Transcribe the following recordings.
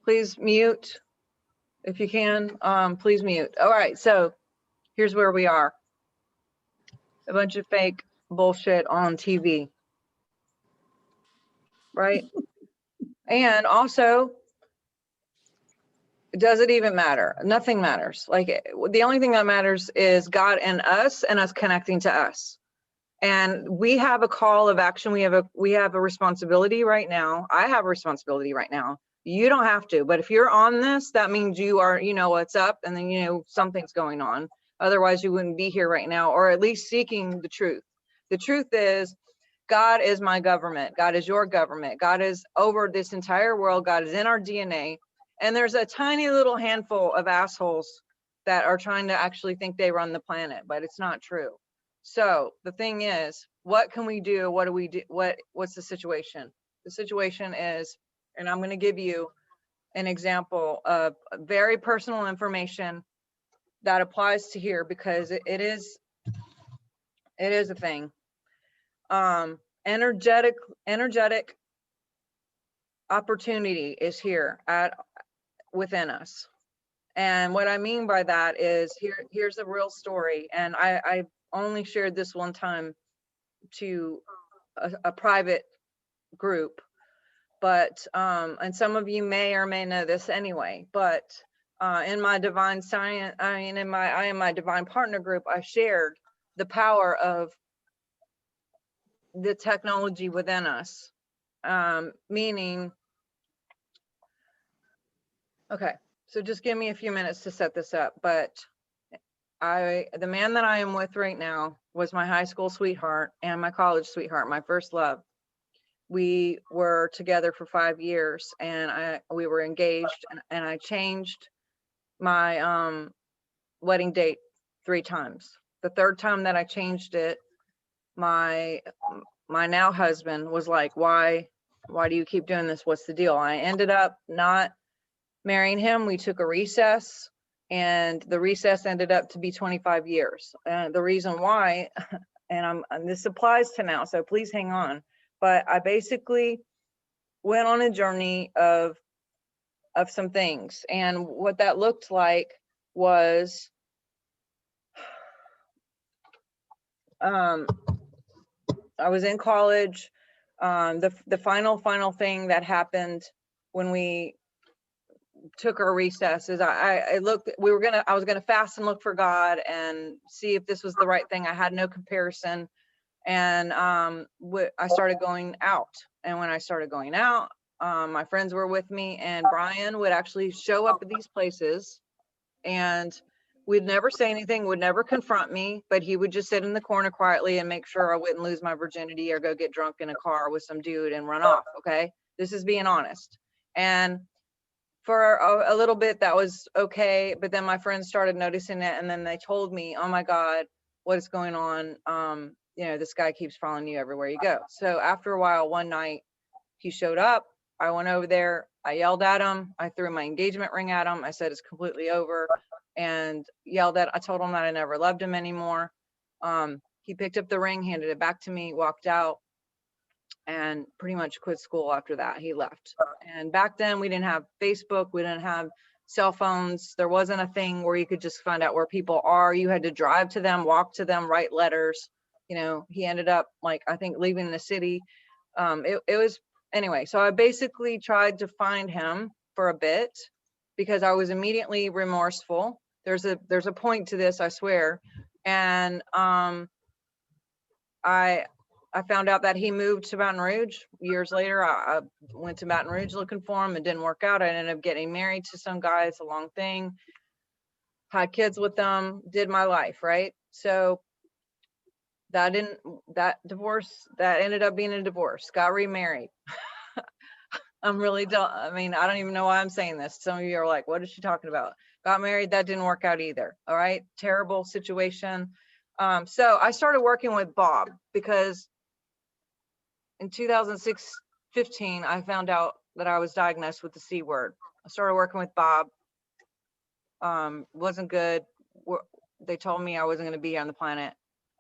Please mute if you can. Please mute. All right, so here's where we are. A bunch of fake bullshit on TV, right? And also, does it even matter? Nothing matters. Like, the only thing that matters is God and us connecting to us. And we have a call of action. We have a responsibility right now. I have a responsibility right now. You don't have to, but if you're on this, that means you know what's up, and then you know something's going on. Otherwise you wouldn't be here right now, or at least seeking the truth. The truth is, God is my government. God is your government. God is over this entire world. God is in our DNA. And there's a tiny little handful of assholes that are trying to actually think they run the planet, but it's not true. So the thing is, what can we do? What do we do? What's the situation? The situation is, and I'm going to give you an example of very personal information that applies to here, because it is a thing. Energetic opportunity is here within us. And what I mean by that is, here's a real story. And I only shared this one time to a private group, but and some of you may or may know this anyway, but in my divine science, I am my divine partner group, I shared the power of the technology within us. Meaning, okay, so just give me a few minutes to set this up. But the man that I am with right now was my high school sweetheart and my college sweetheart, my first love. We were together for 5 years, and we were engaged, and I changed my wedding date 3 times. The third time that I changed it, my now husband was like, why do you keep doing this? What's the deal? I ended up not marrying him. We took a recess, and the recess ended up to be 25 years. And the reason why, and this applies to now, so please hang on, but I basically went on a journey of some things. And what that looked like was, I was in college. The final thing that happened when we took our recess is I was gonna fast and look for God and see if this was the right thing. I had no comparison, and I started going out. And when I started going out, my friends were with me, and Brian would actually show up at these places, and we'd never say anything, would never confront me, but he would just sit in the corner quietly and make sure I wouldn't lose my virginity or go get drunk in a car with some dude and run off. Okay, this is being honest. And for a little bit that was okay, but then my friends started noticing it, and then they told me, oh my God, what is going on? You know, this guy keeps following you everywhere you go. So after a while, one night he showed up. I went over there, I yelled at him, I threw my engagement ring at him, I said it's completely over, and I told him that I never loved him anymore. He picked up the ring, handed it back to me, walked out, and pretty much quit school after that. He left. And back then we didn't have Facebook, we didn't have cell phones. There wasn't a thing where you could just find out where people are. You had to drive to them, walk to them, write letters. You know, he ended up, like, I think, leaving the city. It was, anyway, so I basically tried to find him for a bit because I was immediately remorseful. There's a point to this, I swear. And I found out that he moved to Baton Rouge. Years later, I went to Baton Rouge looking for him. It didn't work out. I ended up getting married to some guy. It's a long thing. Had kids with them, did my life, right? So that ended up being a divorce. Got remarried. I don't even know why I'm saying this. Some of you are like, what is she talking about? Got married, that didn't work out either. All right, terrible situation. So I started working with Bob because in 2015, I found out that I was diagnosed with the C word. I started working with Bob. Wasn't good. They told me I wasn't going to be on the planet.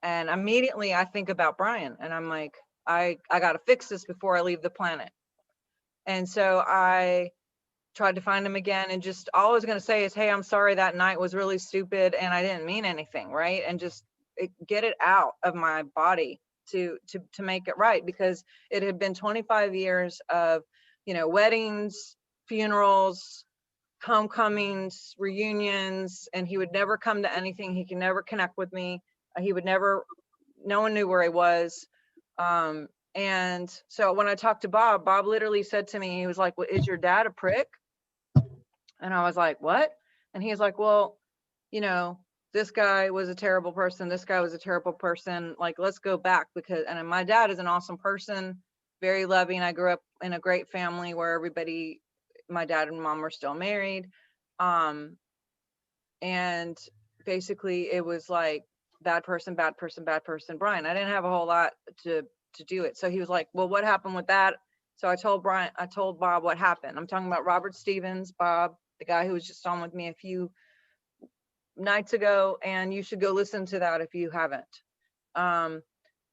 And immediately I think about Brian, and I'm like, I got to fix this before I leave the planet. And so I tried to find him again, and just all I was going to say is, hey, I'm sorry, that night was really stupid and I didn't mean anything, right? And just get it out of my body to make it right, because it had been 25 years of, you know, weddings, funerals, homecomings, reunions, and he would never come to anything. He could never connect with me. He would never, no one knew where he was. And so when I talked to Bob, Bob literally said to me, he was like, well, is your dad a prick? And I was like, what? And he's like, well, you know, this guy was a terrible person. This guy was a terrible person. Like, let's go back, because, and my dad is an awesome person, very loving. I grew up in a great family where everybody, my dad and mom were still married. And basically it was like bad person, bad person, bad person, Brian. I didn't have a whole lot to do it. So he was like, well, what happened with that? So I told Bob what happened. I'm talking about Robert Stevens, Bob, the guy who was just on with me a few nights ago, and you should go listen to that if you haven't.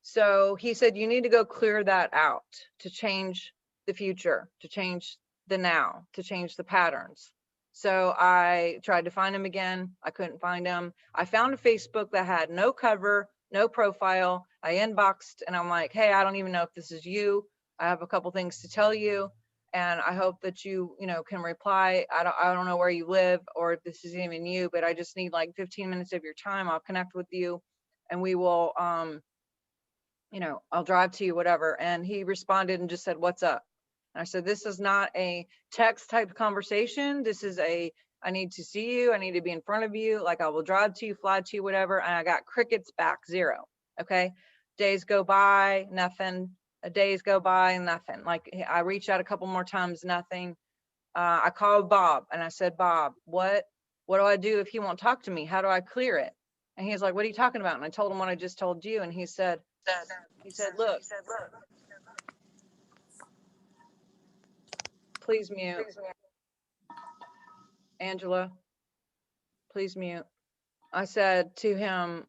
So he said, you need to go clear that out to change the future, to change the now, to change the patterns. So I tried to find him again. I couldn't find him. I found a Facebook that had no cover, no profile. I inboxed and I'm like, hey, I don't even know if this is you. I have a couple things to tell you, and I hope that you know, can reply. I don't know where you live or if this is even you, but I just need like 15 minutes of your time. I'll connect with you and we will, you know, I'll drive to you, whatever. And he responded and just said, what's up? And I said, this is not a text type conversation. This is a, I need to see you. I need to be in front of you. Like, I will drive to you, fly to you, whatever. And I got crickets back, 0. Okay. Days go by, nothing. Days go by, nothing. Like, I reached out a couple more times, nothing. I called Bob and I said, Bob, what do I do if he won't talk to me? How do I clear it? And he's like, what are you talking about? And I told him what I just told you. And he said, look, please mute. Angela, please mute. I said to him,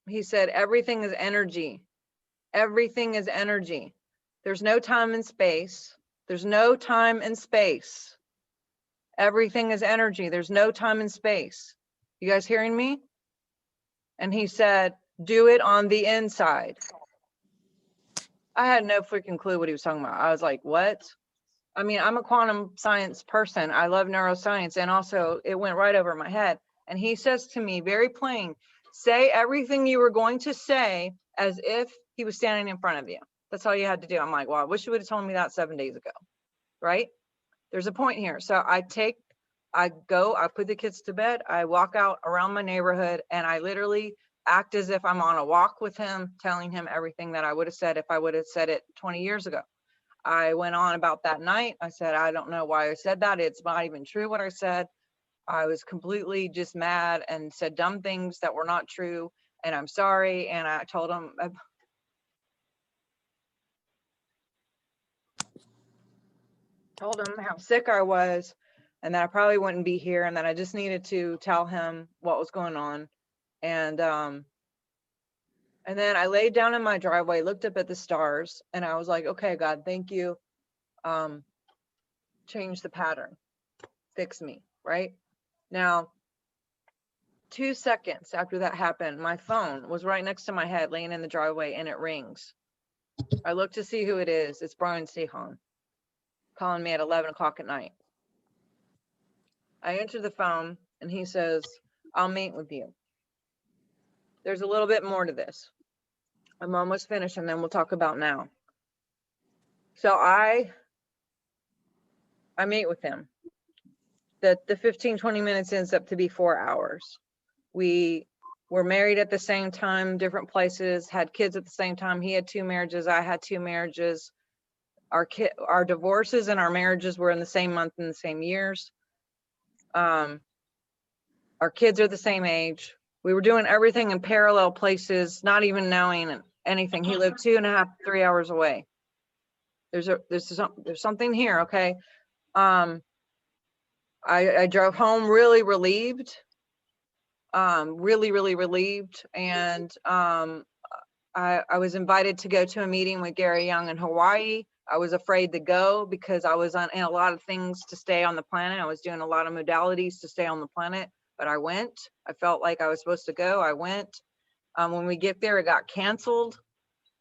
he said, everything is energy. Everything is energy. There's no time and space. There's no time and space. Everything is energy. There's no time and space. You guys hearing me? And he said, do it on the inside. I had no freaking clue what he was talking about. I was like, what? I mean, I'm a quantum science person. I love neuroscience. And also it went right over my head. And he says to me, very plain, say everything you were going to say as if he was standing in front of you. That's all you had to do. I'm like, well, I wish you would have told me that 7 days ago. Right? There's a point here. So I put the kids to bed. I walk out around my neighborhood and I literally act as if I'm on a walk with him, telling him everything that I would have said if I would have said it 20 years ago. I went on about that night. I said, I don't know why I said that. It's not even true what I said. I was completely just mad and said dumb things that were not true. And I'm sorry. And I told him, how sick I was and that I probably wouldn't be here and that I just needed to tell him what was going on. And then I laid down in my driveway, looked up at the stars, and I was like, okay, God, thank you. Change the pattern, fix me, right? Now, 2 seconds after that happened, my phone was right next to my head, laying in the driveway, and it rings. I look to see who it is. It's Wolverton-Sehon calling me at 11 o'clock at night. I answer the phone and he says, I'll meet with you. There's a little bit more to this. I'm almost finished and then we'll talk about now. So I meet with him. The 15, 20 minutes ends up to be 4 hours. We were married at the same time, different places, had kids at the same time. He had 2 marriages, I had 2 marriages. Our divorces and our marriages were in the same month and the same years. Our kids are the same age. We were doing everything in parallel places, not even knowing anything. He lived 2.5, 3 hours away. There's something here, okay? I drove home really relieved, really relieved, and I was invited to go to a meeting with Gary Young in Hawaii. I was afraid to go because I was in a lot of things to stay on the planet. I was doing a lot of modalities to stay on the planet, but I went. I felt like I was supposed to go. I went. When we get there, it got canceled.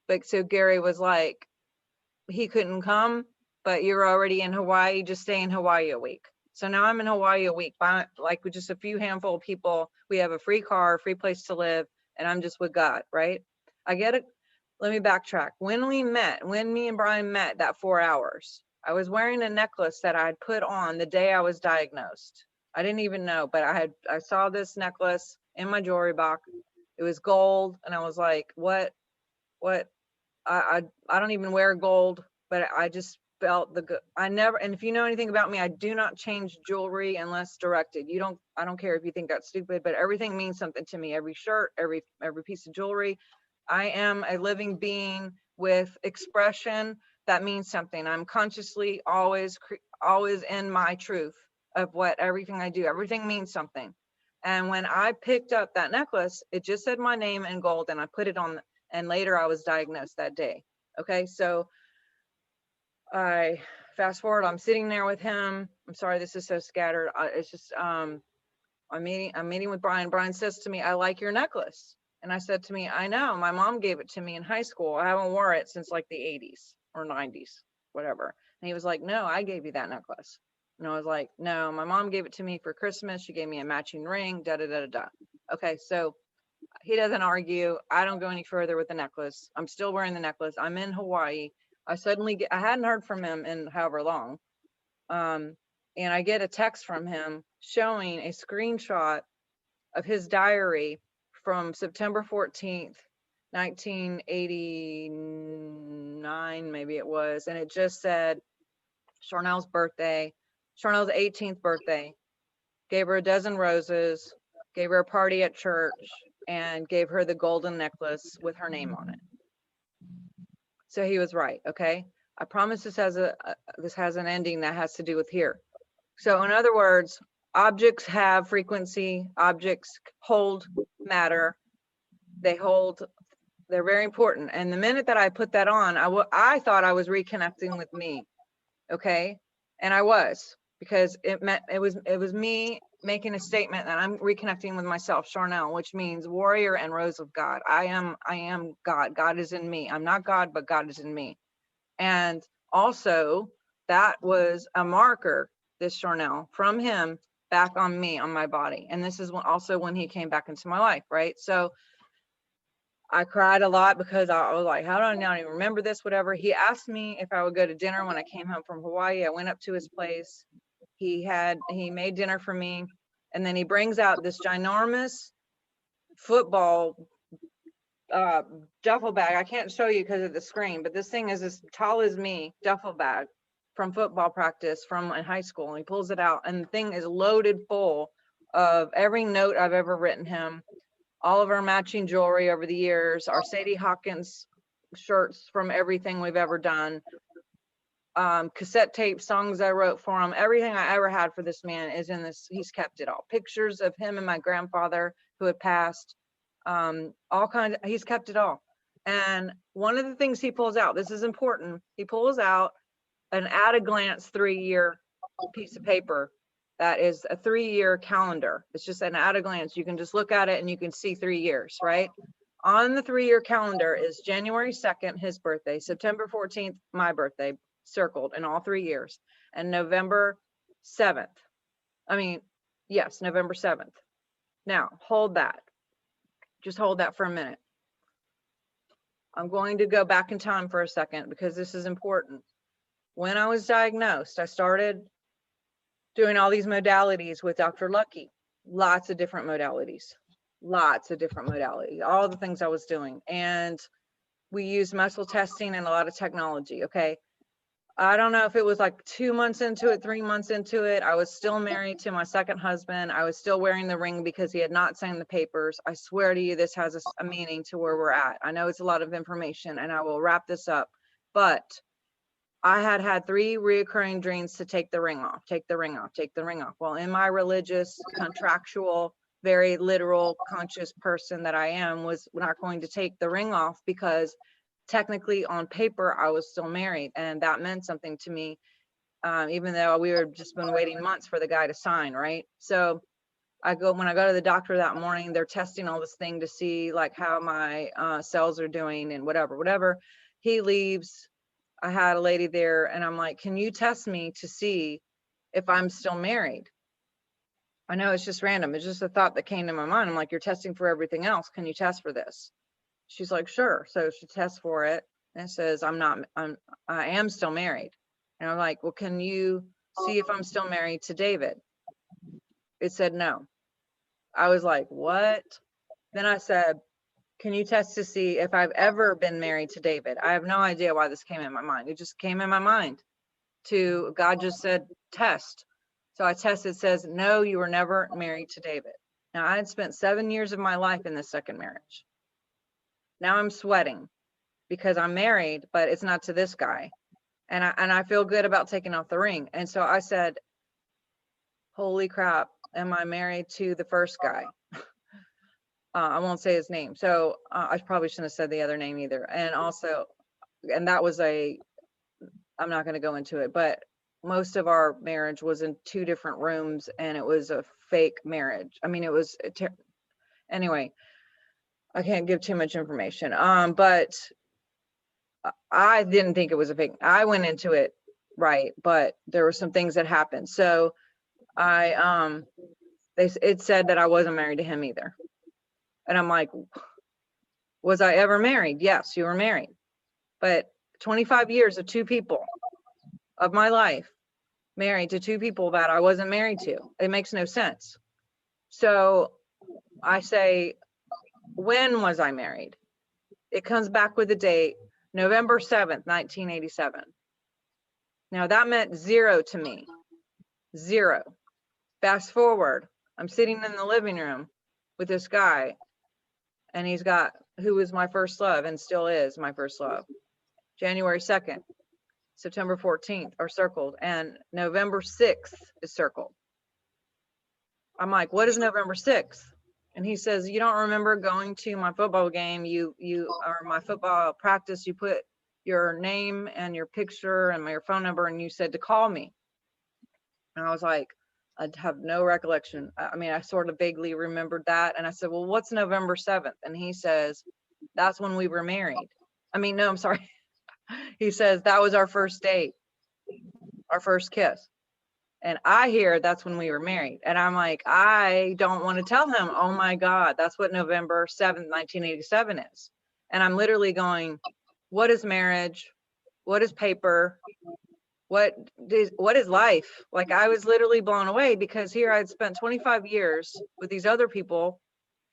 But so Gary was like, he couldn't come, but you're already in Hawaii. Just stay in Hawaii a week. So now I'm in Hawaii a week, by, like with just a few handful of people. We have a free car, free place to live, and I'm just with God, right? I get it. Let me backtrack. When we met, when me and Brian met that 4 hours, I was wearing a necklace that I had put on the day I was diagnosed. I didn't even know, but I saw this necklace in my jewelry box. It was gold, and I was like, what? I don't even wear gold, but I just felt I never, and if you know anything about me, I do not change jewelry unless directed. I don't care if you think that's stupid, but everything means something to me. Every shirt, every piece of jewelry. I am a living being with expression that means something. I'm consciously always in my truth of what everything I do. Everything means something. And when I picked up that necklace, it just said my name in gold, and I put it on, and later I was diagnosed that day. Okay, so I fast forward, I'm sitting there with him. I'm sorry, this is so scattered. It's just, I'm meeting with Brian. Brian says to me, I like your necklace. And I said to me, I know, my mom gave it to me in high school. I haven't worn it since like the 80s or 90s, whatever. And he was like, no, I gave you that necklace. And I was like, no, my mom gave it to me for Christmas. She gave me a matching ring, da, da, da, da, da. Okay, so he doesn't argue. I don't go any further with the necklace. I'm still wearing the necklace. I'm in Hawaii. I hadn't heard from him in however long. And I get a text from him showing a screenshot of his diary from September 14th, 1989, maybe it was. And it just said Charnel's birthday, Charnel's 18th birthday, gave her a dozen roses, gave her a party at church, and gave her the golden necklace with her name on it. So he was right. Okay. I promise this has an ending that has to do with here. So in other words, objects have frequency, objects hold matter, they're very important. And the minute that I put that on, I thought I was reconnecting with me. Okay. And I was, because it was me making a statement that I'm reconnecting with myself, Charnel, which means warrior and rose of God. I am God. God is in me. I'm not God, but God is in me. And also that was a marker, this Charnel, from him back on me, on my body. And this is also when he came back into my life, right? So I cried a lot because I was like, how do I not even remember this, whatever. He asked me if I would go to dinner when I came home from Hawaii. I went up to his place. He made dinner for me. And then he brings out this ginormous football duffel bag. I can't show you because of the screen, but this thing is as tall as me, duffel bag from football practice from in high school. And he pulls it out, and the thing is loaded full of every note I've ever written him, all of our matching jewelry over the years, our Sadie Hawkins shirts from everything we've ever done, cassette tape, songs I wrote for him, everything I ever had for this man is in this. He's kept it all. Pictures of him and my grandfather who had passed, all kinds of, he's kept it all. And one of the things he pulls out, this is important, he pulls out an at a glance 3-year piece of paper that is a 3-year calendar. It's just an at a glance. You can just look at it and you can see 3 years, right? On the 3-year calendar is January 2nd, his birthday, September 14th, my birthday, circled in all 3 years, and November 7th. November 7th. Now, hold that. Just hold that for a minute. I'm going to go back in time for a second because this is important. When I was diagnosed, I started doing all these modalities with Dr. Lucky, lots of different modalities, all the things I was doing. And we used muscle testing and a lot of technology. Okay. I don't know if it was like 2 months into it, 3 months into it. I was still married to my second husband. I was still wearing the ring because he had not signed the papers. I swear to you, this has a meaning to where we're at. I know it's a lot of information and I will wrap this up, but I had 3 reoccurring dreams to take the ring off, take the ring off, take the ring off. Well, in my religious, contractual, very literal, conscious person that I am, was not going to take the ring off because technically on paper, I was still married, and that meant something to me, even though we were just been waiting months for the guy to sign, right? So when I go to the doctor that morning, they're testing all this thing to see like how my cells are doing and whatever. He leaves. I had a lady there, and I'm like, can you test me to see if I'm still married? I know it's just random. It's just a thought that came to my mind. I'm like, you're testing for everything else. Can you test for this? She's like, sure. So she tests for it, and it says, I am still married. And I'm like, well, can you see if I'm still married to David? It said no. I was like, what? Then I said, can you test to see if I've ever been married to David? I have no idea why this came in my mind. It just came in my mind. God just said, test. So I tested, it says, no, you were never married to David. Now, I had spent 7 years of my life in this second marriage. Now I'm sweating because I'm married, but it's not to this guy. And I feel good about taking off the ring. And so I said, holy crap, am I married to the first guy? I won't say his name. So I probably shouldn't have said the other name either. And also, and that was I'm not going to go into it, but most of our marriage was in 2 different rooms, and it was a fake marriage. I mean, it was, anyway, I can't give too much information. But I didn't think it was a fake. I went into it right, but there were some things that happened. So it said that I wasn't married to him either. And I'm like, was I ever married? Yes, you were married. But 25 years of 2 people of my life, married to 2 people that I wasn't married to. It makes no sense. So I say, when was I married? It comes back with the date, November 7th, 1987. Now that meant 0 to me, 0. Fast forward, I'm sitting in the living room with this guy, and who was my first love and still is my first love. January 2nd, September 14th are circled, and November 6th is circled. I'm like, what is November 6th? And he says, you don't remember going to my football game, or my football practice, you put your name and your picture and your phone number, and you said to call me. And I was like, I have no recollection. I mean, I sort of vaguely remembered that. And I said, well, what's November 7th? And he says, that's when we were married. I mean, no, I'm sorry. He says, that was our first date, our first kiss. And I hear that's when we were married. And I'm like, I don't want to tell him, oh my God, that's what November 7th, 1987 is. And I'm literally going, what is marriage? What is paper? What is life? Like, I was literally blown away, because here I'd spent 25 years with these other people.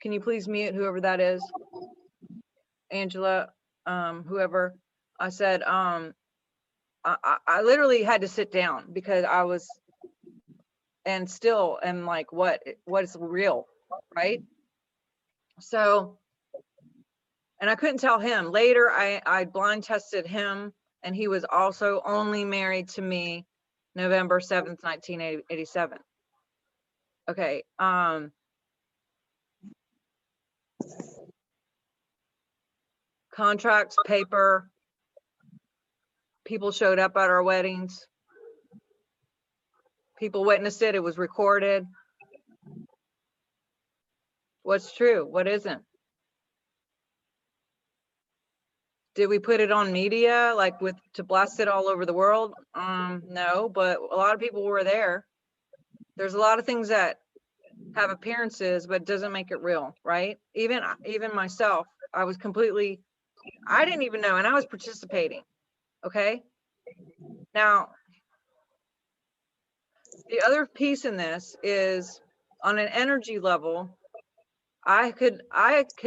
Can you please mute whoever that is? Angela, whoever. I said, I literally had to sit down, because I was, and still am like, what is real, right? So, and I couldn't tell him. Later, I blind tested him, and he was also only married to me November 7th, 1987. Okay. Contracts, paper, people showed up at our weddings. People witnessed it. It was recorded. What's true? What isn't? Did we put it on media, like to blast it all over the world? No, but a lot of people were there. There's a lot of things that have appearances, but doesn't make it real, right? Even myself, I didn't even know, and I was participating. Okay. Now, the other piece in this is, on an energy level, I could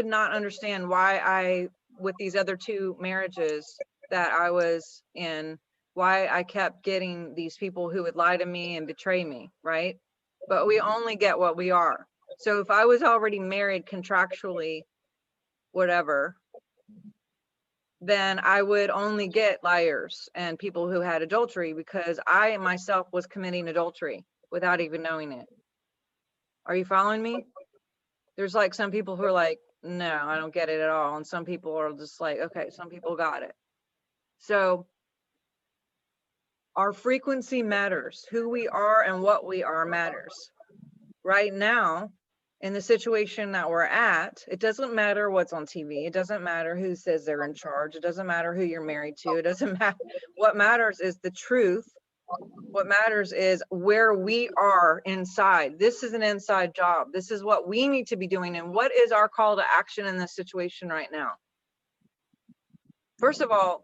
not understand why with these other 2 marriages that I was in, why I kept getting these people who would lie to me and betray me, right? But we only get what we are. So if I was already married contractually, whatever, then I would only get liars and people who had adultery, because I myself was committing adultery without even knowing it. Are you following me? There's like some people who are like, no, I don't get it at all. And some people are just like, okay, some people got it. So our frequency matters. Who we are and what we are matters. Right now, in the situation that we're at, it doesn't matter what's on TV. It doesn't matter who says they're in charge. It doesn't matter who you're married to. It doesn't matter. What matters is the truth. What matters is where we are inside. This is an inside job. This is what we need to be doing. And what is our call to action in this situation right now? First of all,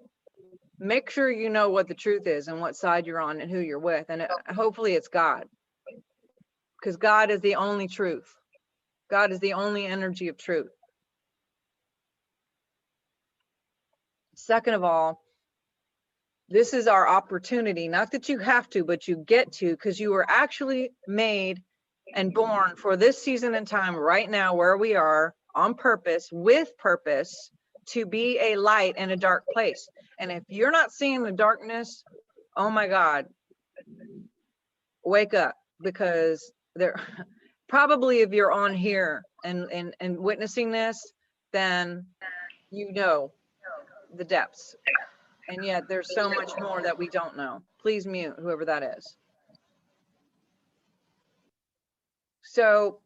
make sure you know what the truth is and what side you're on and who you're with. And hopefully it's God, because God is the only truth. God is the only energy of truth. Second of all, this is our opportunity, not that you have to, but you get to, because you were actually made and born for this season and time right now where we are, on purpose, with purpose, to be a light in a dark place. And if you're not seeing the darkness, oh my God, wake up, because there probably, if you're on here and witnessing this, then you know the depths. And yet there's so much more that we don't know. Please mute whoever that is. So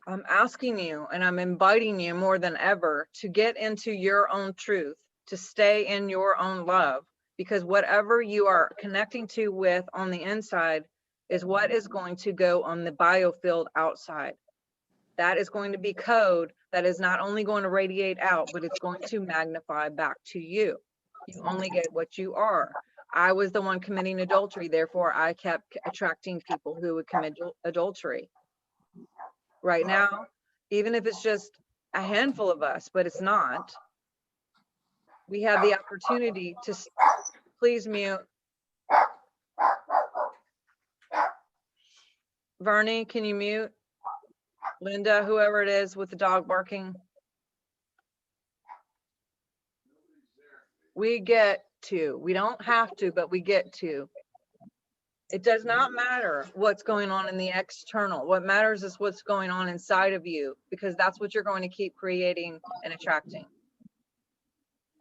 I'm asking you, and I'm inviting you more than ever to get into your own truth, to stay in your own love, because whatever you are connecting to with on the inside is what is going to go on the biofield outside. That is going to be code that is not only going to radiate out, but it's going to magnify back to you. You only get what you are. I was the one committing adultery, therefore I kept attracting people who would commit adultery. Right now, even if it's just a handful of us, but it's not, we have the opportunity to, please mute. Vernie, can you mute? Linda, whoever it is with the dog barking. We get to, we don't have to, but we get to. It does not matter what's going on in the external. What matters is what's going on inside of you, because that's what you're going to keep creating and attracting.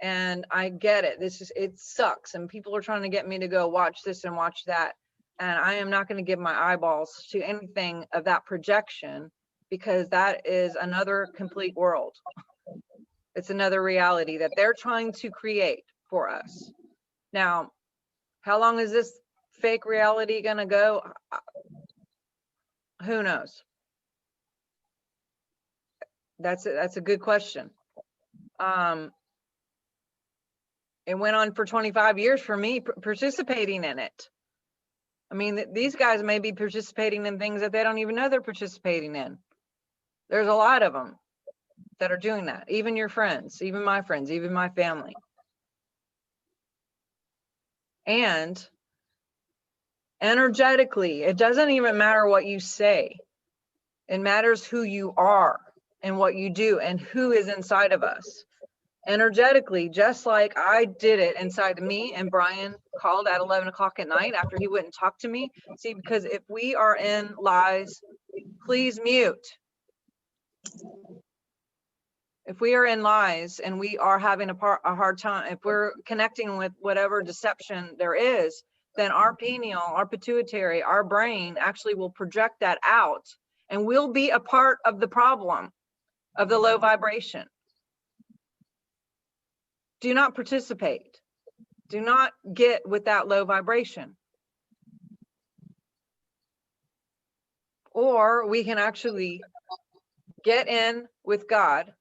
And I get it. It sucks. And people are trying to get me to go watch this and watch that. And I am not going to give my eyeballs to anything of that projection, because that is another complete world. It's another reality that they're trying to create for us. Now, how long is this fake reality gonna go? Who knows? That's a good question. It went on for 25 years for me participating in it. I mean, these guys may be participating in things that they don't even know they're participating in. There's a lot of them that are doing that. Even your friends, even my friends, even my family. And energetically, it doesn't even matter what you say. It matters who you are and what you do and who is inside of us. Energetically, just like I did it inside of me, and Brian called at 11 o'clock at night after he wouldn't talk to me. See, because if we are in lies, please mute. If we are in lies and we are having a hard time, if we're connecting with whatever deception there is, then our pineal, our pituitary, our brain actually will project that out, and we'll be a part of the problem of the low vibration. Do not participate. Do not get with that low vibration. Or we can actually get in with God,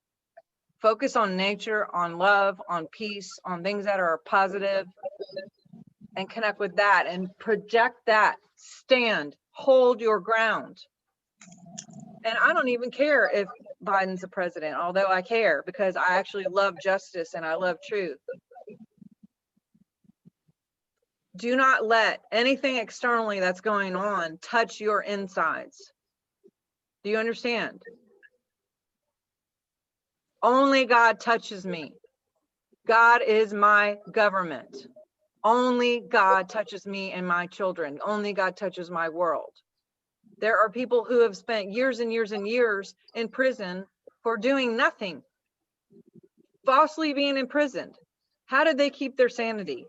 focus on nature, on love, on peace, on things that are positive, and connect with that and project that. Stand, hold your ground. And I don't even care if Biden's the president, although I care, because I actually love justice and I love truth. Do not let anything externally that's going on touch your insides. Do you understand? Only God touches me. God is my government. Only God touches me and my children. Only God touches my world. There are people who have spent years and years and years in prison for doing nothing, falsely being imprisoned. How did they keep their sanity?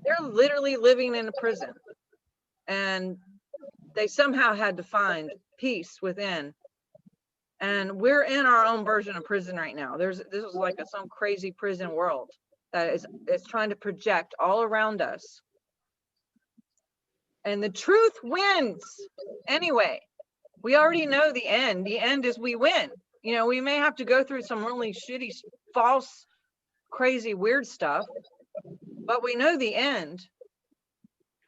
They're literally living in a prison, and they somehow had to find peace within. And we're in our own version of prison right now. This is like some crazy prison world that is trying to project all around us. And the truth wins anyway. We already know the end. The end is we win. You know, we may have to go through some really shitty, false, crazy, weird stuff, but we know the end.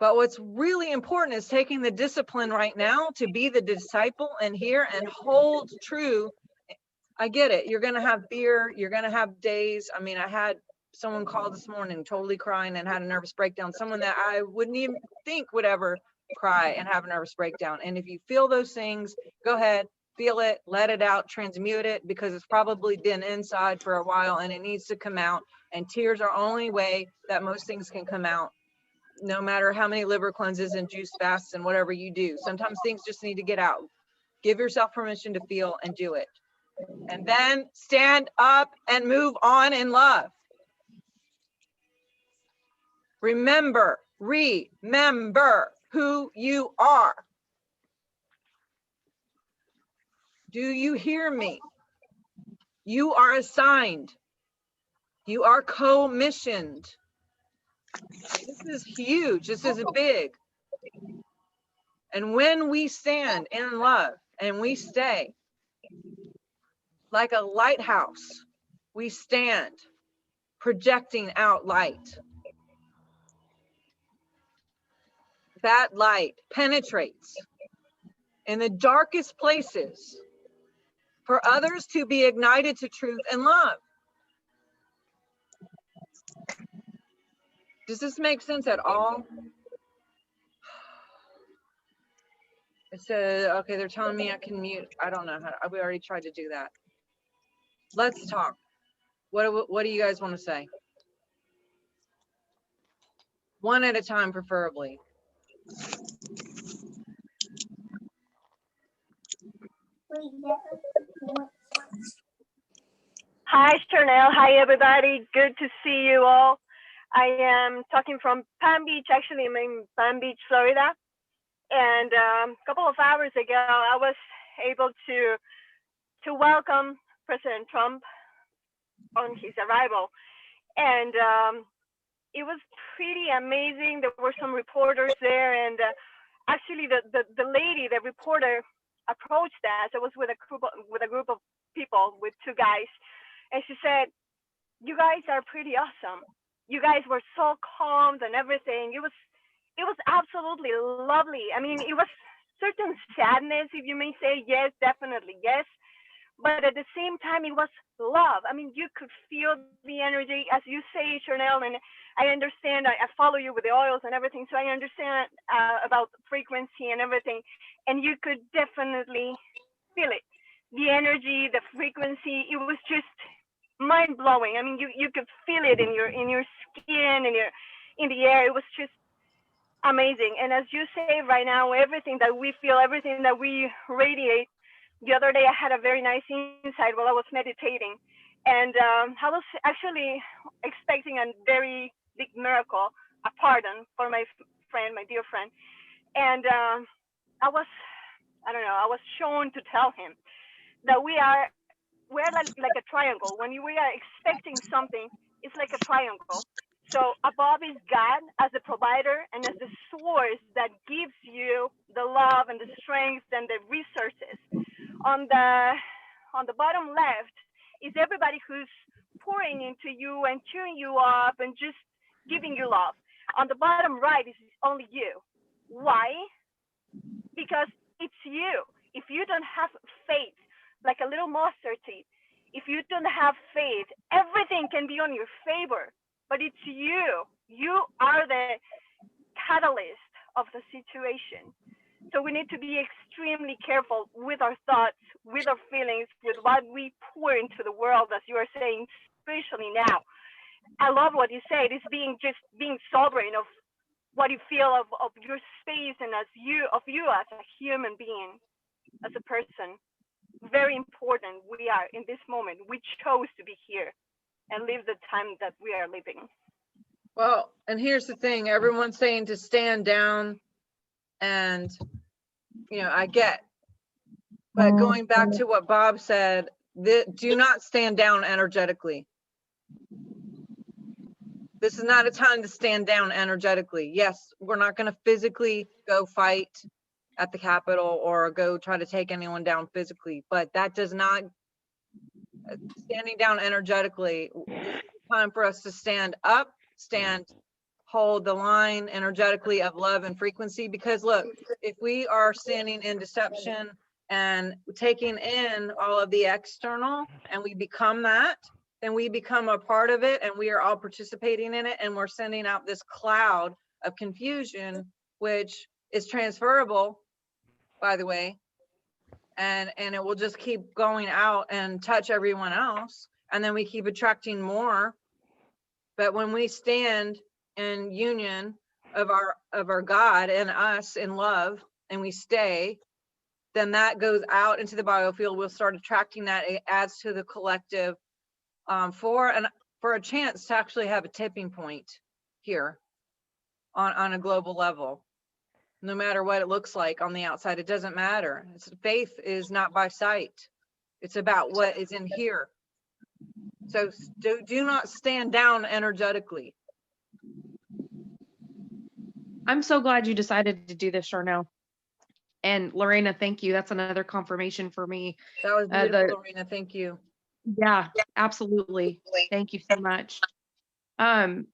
But what's really important is taking the discipline right now to be the disciple and here and hold true. I get it. You're going to have fear. You're going to have days. I mean, I had someone call this morning totally crying and had a nervous breakdown. Someone that I wouldn't even think would ever cry and have a nervous breakdown. And if you feel those things, go ahead, feel it, let it out, transmute it, because it's probably been inside for a while and it needs to come out. And tears are the only way that most things can come out. No matter how many liver cleanses and juice fasts and whatever you do, sometimes things just need to get out. Give yourself permission to feel and do it. And then stand up and move on in love. Remember who you are. Do you hear me? You are assigned. You are co-missioned. This is huge. This is big. And when we stand in love and we stay like a lighthouse, we stand projecting out light. That light penetrates in the darkest places for others to be ignited to truth and love. Does this make sense at all? It said, okay, they're telling me I can mute. I don't know how. We already tried to do that. Let's talk. What do you guys want to say? One at a time, preferably. Hi, Chanel. Hi, everybody. Good to see you all. I am talking from Palm Beach. Actually, I'm in Palm Beach, Florida. And a couple of hours ago, I was able to welcome President Trump on his arrival. And it was pretty amazing. There were some reporters there. And actually, the lady, the reporter, approached us. I was with a group of people, with two guys. And she said, "You guys are pretty awesome. You guys were so calm and everything. It was absolutely lovely. I mean, it was certain sadness, if you may say. Yes, definitely, yes. But at the same time, it was love. I mean, you could feel the energy, as you say, Chanel, and I understand. I follow you with the oils and everything, so I understand about frequency and everything. And you could definitely feel it. The energy, the frequency, it was just mind-blowing. I mean, you could feel it in your skin and in the air. It was just amazing. And as you say right now, everything that we feel, everything that we radiate. The other day I had a very nice insight while I was meditating, and I was actually expecting a very big miracle, a pardon for my friend, my dear friend. And I was shown to tell him that we're like a triangle. When we are expecting something, it's like a triangle. So above is God as the provider and as the source that gives you the love and the strength and the resources. On the bottom left is everybody who's pouring into you and cheering you up and just giving you love. On the bottom right is only you. Why? Because it's you. If you don't have faith, like a little mustard seed, if you don't have faith, everything can be on your favor, but it's you. You are the catalyst of the situation. So we need to be extremely careful with our thoughts, with our feelings, with what we pour into the world, as you are saying, especially now. I love what you said. It's being sovereign of what you feel of your space and of you as a human being, as a person. very important we are in this moment. We chose to be here and live the time that we are living. Well, and here's the thing, everyone's saying to stand down, and I get, but going back to what Bob said, do not stand down energetically. This is not a time to stand down energetically. Yes, we're not going to physically go fight at the Capitol or go try to take anyone down physically, but that does not, standing down energetically, this is time for us to stand up, hold the line energetically of love and frequency. Because look, if we are standing in deception and taking in all of the external and we become that, then we become a part of it and we are all participating in it, and we're sending out this cloud of confusion, which is transferable, by the way, and it will just keep going out and touch everyone else, and then we keep attracting more. But when we stand in union of our God and us in love, and we stay, then that goes out into the biofield. We'll start attracting that. It adds to the collective, for a chance to actually have a tipping point here on a global level. No matter what it looks like on the outside, it doesn't matter. Faith is not by sight. It's about what is in here. So do not stand down energetically. I'm so glad you decided to do this, Charnel. And Lorena, thank you. That's another confirmation for me. That was beautiful, Lorena. Thank you. Yeah, absolutely. Thank you so much. The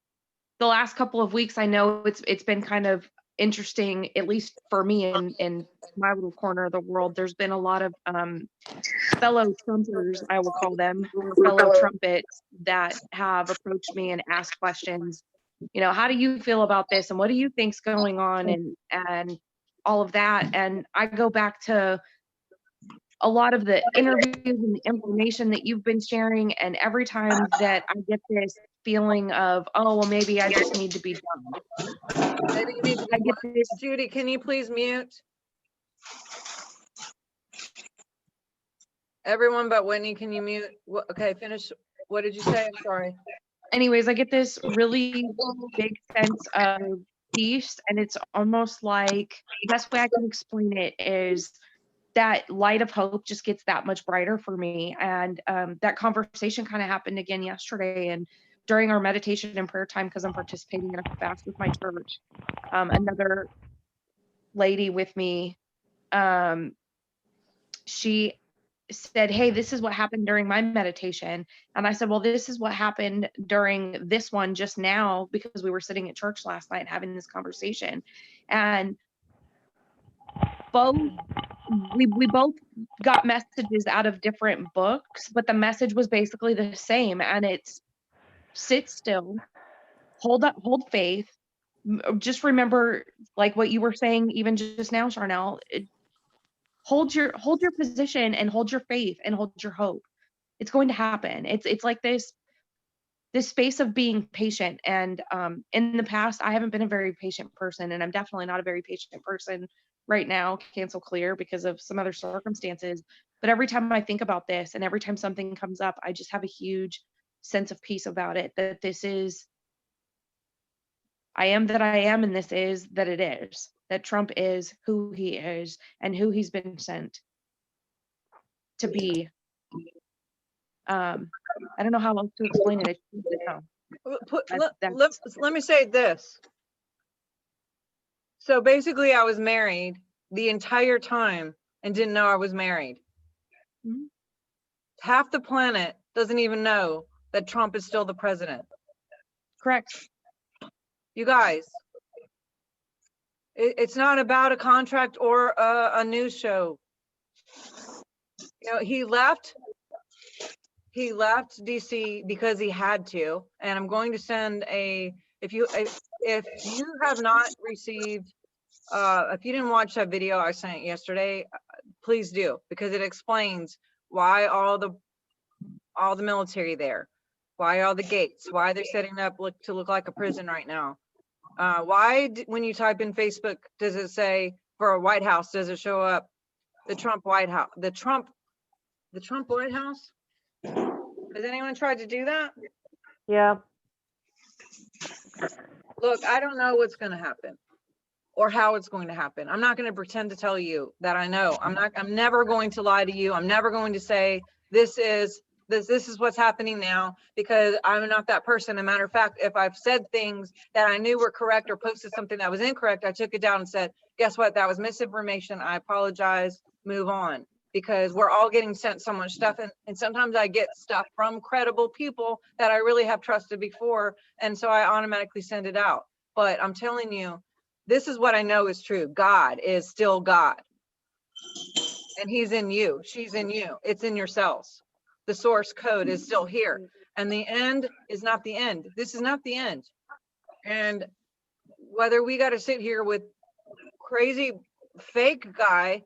last couple of weeks, I know it's been kind of interesting, at least for me in my little corner of the world. There's been a lot of fellow Trumpers, I will call them, or fellow trumpets, that have approached me and asked questions. How do you feel about this, and what do you think's going on, and all of that. And I go back to a lot of the interviews and the information that you've been sharing, and every time that I get this feeling of, oh, well, maybe I just need to be done. Maybe you need to be Judy, can you please mute? Everyone but Whitney, can you mute? Okay, finish. What did you say? I'm sorry. Anyways, I get this really big sense of peace, and it's almost like, the best way I can explain it is that light of hope just gets that much brighter for me. And that conversation kind of happened again yesterday, and during our meditation and prayer time, because I'm participating in a fast with my church, another lady with me, she said, hey, this is what happened during my meditation. And I said, well, this is what happened during this one just now, because we were sitting at church last night having this conversation. And we both got messages out of different books, but the message was basically the same. And it's sit still, hold faith. Just remember, like what you were saying even just now, Charnel, hold your position and hold your faith and hold your hope. It's going to happen. It's like this space of being patient. And in the past, I haven't been a very patient person, and I'm definitely not a very patient person right now, cancel clear, because of some other circumstances. But every time I think about this, and every time something comes up, I just have a huge sense of peace about it, that this is, I am that I am, and this is that it is, that Trump is who he is and who he's been sent to be. I don't know how else to explain it. Let me say this. So basically, I was married the entire time and didn't know I was married. Mm-hmm. Half the planet doesn't even know that Trump is still the president. Correct. You guys, it's not about a contract or a news show. He left DC because he had to, and I'm going to send if you have not received, if you didn't watch that video I sent yesterday, please do, because it explains why all the military there, why all the gates, why they're setting up to look like a prison right now. Why, when you type in Facebook, does it say for a White House, does it show up the Trump White House, the Trump the Trump White House? Has anyone tried to do that? Yeah. Look, I don't know what's going to happen or how it's going to happen. I'm not going to pretend to tell you that I know. I'm never going to lie to you. I'm never going to say this is what's happening now, because I'm not that person. As a matter of fact, if I've said things that I knew were correct or posted something that was incorrect, I took it down and said, guess what? That was misinformation. I apologize. Move on. Because we're all getting sent so much stuff, and sometimes I get stuff from credible people that I really have trusted before, and so I automatically send it out. But I'm telling you, this is what I know is true. God is still God, and he's in you. She's in you. It's in your cells. The source code is still here, and the end is not the end. This is not the end. And whether we got to sit here with crazy fake guy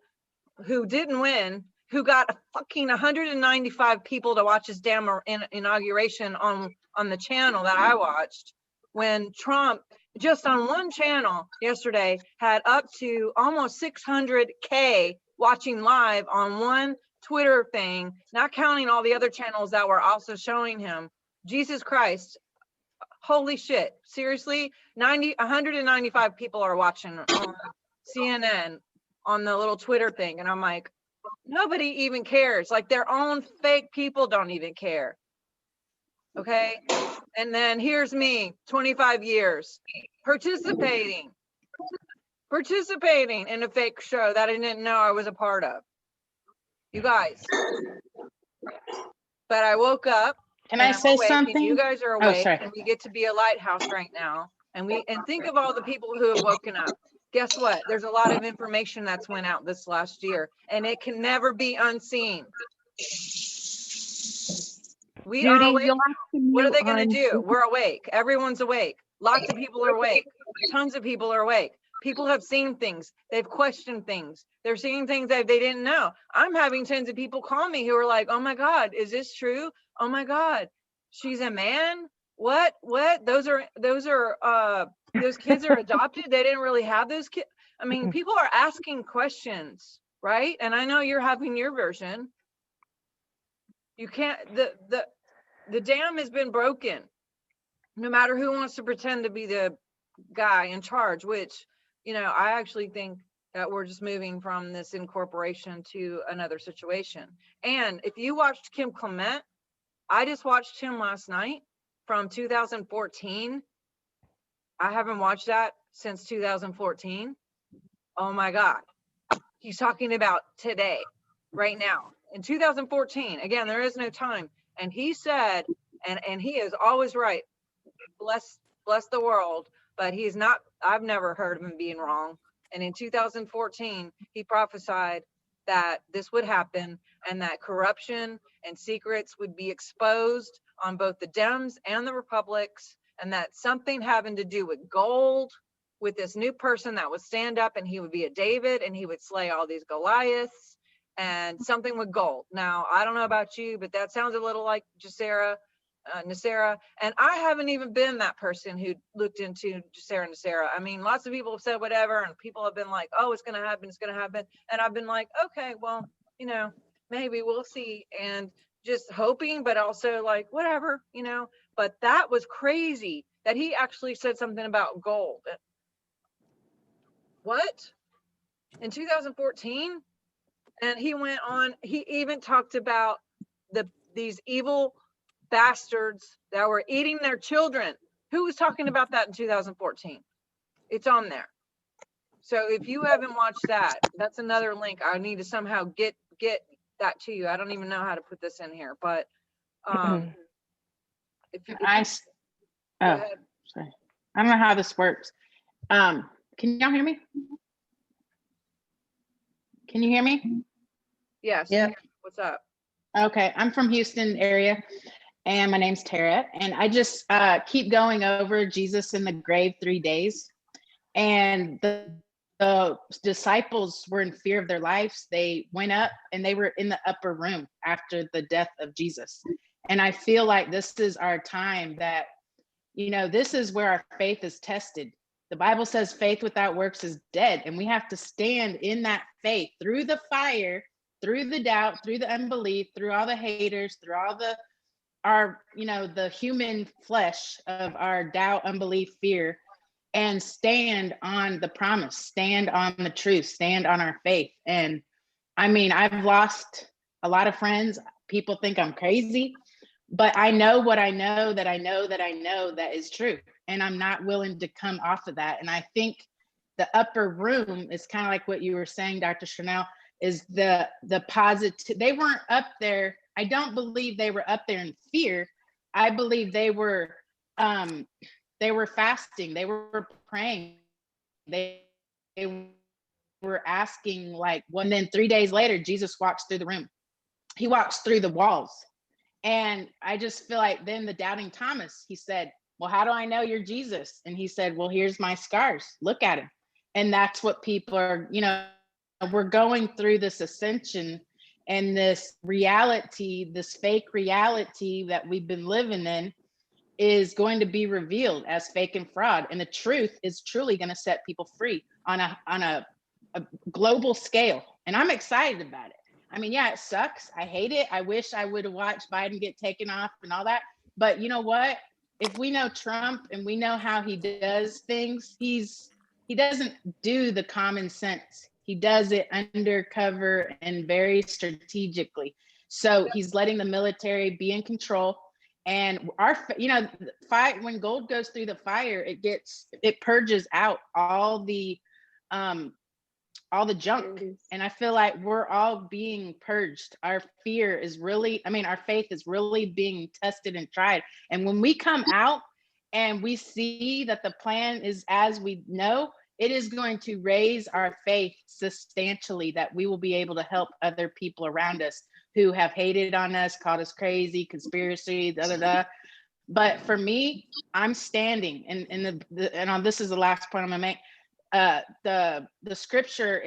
who didn't win, who got a fucking 195 people to watch his damn inauguration on the channel that I watched, when Trump just on one channel yesterday had up to almost 600K watching live on one Twitter thing, not counting all the other channels that were also showing him. Jesus Christ. Holy shit. Seriously, 195 people are watching on CNN on the little Twitter thing. And I'm like, nobody even cares. Like, their own fake people don't even care. Okay. And then here's me, 25 years participating in a fake show that I didn't know I was a part of. You guys. But I woke up. Can I say something? You guys are awake, sorry. and we get to be a lighthouse right now. And think of all the people who have woken up. Guess what? There's a lot of information that's went out this last year, and it can never be unseen. We are awake. What are they going to do? We're awake. Everyone's awake. Lots of people are awake. Tons of people are awake. People have seen things. They've questioned things. They're seeing things that they didn't know. I'm having tons of people call me who are like, oh my God, is this true? Oh my God, she's a man? What? Those kids are adopted. They didn't really have those kids. I mean, people are asking questions, right? And I know you're having your version. You can't, the dam has been broken. No matter who wants to pretend to be the guy in charge, which, I actually think that we're just moving from this incorporation to another situation. And if you watched Kim Clement, I just watched him last night from 2014. I haven't watched that since 2014. Oh my God. He's talking about today, right now, in 2014. Again, there is no time. And he said, and he is always right. Bless the world, but he's not, I've never heard of him being wrong. And in 2014, he prophesied that this would happen and that corruption and secrets would be exposed on both the Dems and the Republics, and that something having to do with gold, with this new person that would stand up, and he would be a David and he would slay all these Goliaths, and something with gold. Now, I don't know about you, but that sounds a little like Nasera, and I haven't even been that person who looked into Nasera. I mean, lots of people have said whatever, and people have been like, oh, it's going to happen, and I've been like, okay, well, maybe we'll see, and just hoping, but also like, whatever, but that was crazy that he actually said something about gold. What? In 2014? And he went on, he even talked about these evil bastards that were eating their children. Who was talking about that in 2014? It's on there. So if you haven't watched that, that's another link. I need to somehow get that to you. I don't even know how to put this in here, but sorry. I don't know how this works. Can y'all hear me? Can you hear me? Yes. Yeah. What's up? Okay, I'm from Houston area, and my name's Tara, and I just keep going over Jesus in the grave 3 days, and the disciples were in fear of their lives. They went up and they were in the upper room after the death of Jesus. And I feel like this is our time that, this is where our faith is tested. The Bible says faith without works is dead, and we have to stand in that faith through the fire, through the doubt, through the unbelief, through all the haters, through all the human flesh of our doubt, unbelief, fear, and stand on the promise, stand on the truth, stand on our faith. And I mean, I've lost a lot of friends. People think I'm crazy, but I know what I know that I know that I know that is true. And I'm not willing to come off of that. And I think the upper room is kind of like what you were saying, Dr. Chanel, is the positive. They weren't up there. I don't believe they were up there in fear. I believe they were fasting. They were praying. They were asking, like, well, and then 3 days later, Jesus walks through the room. He walks through the walls. And I just feel like then the doubting Thomas, he said, well, how do I know you're Jesus? And he said, well, here's my scars. Look at him. And that's what people are, we're going through this ascension and this reality, this fake reality that we've been living in is going to be revealed as fake and fraud. And the truth is truly going to set people free on a global scale. And I'm excited about it. I mean, yeah, it sucks. I hate it. I wish I would have watched Biden get taken off and all that. But you know what? If we know Trump and we know how he does things, he doesn't do the common sense. He does it undercover and very strategically. So he's letting the military be in control. And fight, when gold goes through the fire, it purges out all the junk. And I feel like we're all being purged. Our fear is really, our faith is really being tested and tried. And when we come out and we see that the plan is as we know, it is going to raise our faith substantially, that we will be able to help other people around us who have hated on us, called us crazy, conspiracy, But for me, I'm standing, and this is the last point I'm gonna make. The scripture,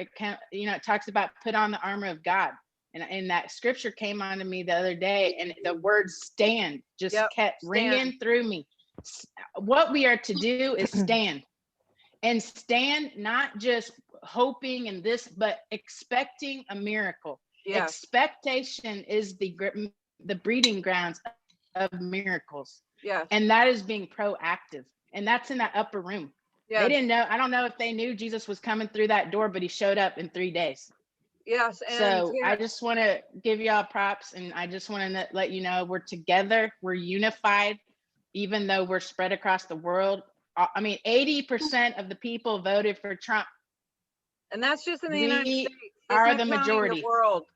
it talks about put on the armor of God, and that scripture came onto me the other day, and the word stand just kept ringing through me. What we are to do is stand. And stand, not just hoping in this, but expecting a miracle. Yeah. Expectation is the breeding grounds of miracles. Yeah. And that is being proactive. And that's in that upper room. Yeah. They didn't know. I don't know if they knew Jesus was coming through that door, but he showed up in 3 days. Yes. And so I just want to give y'all props. And I just want to let you know we're together. We're unified, even though we're spread across the world. 80% of the people voted for Trump. And that's just in the United States. That's are the majority.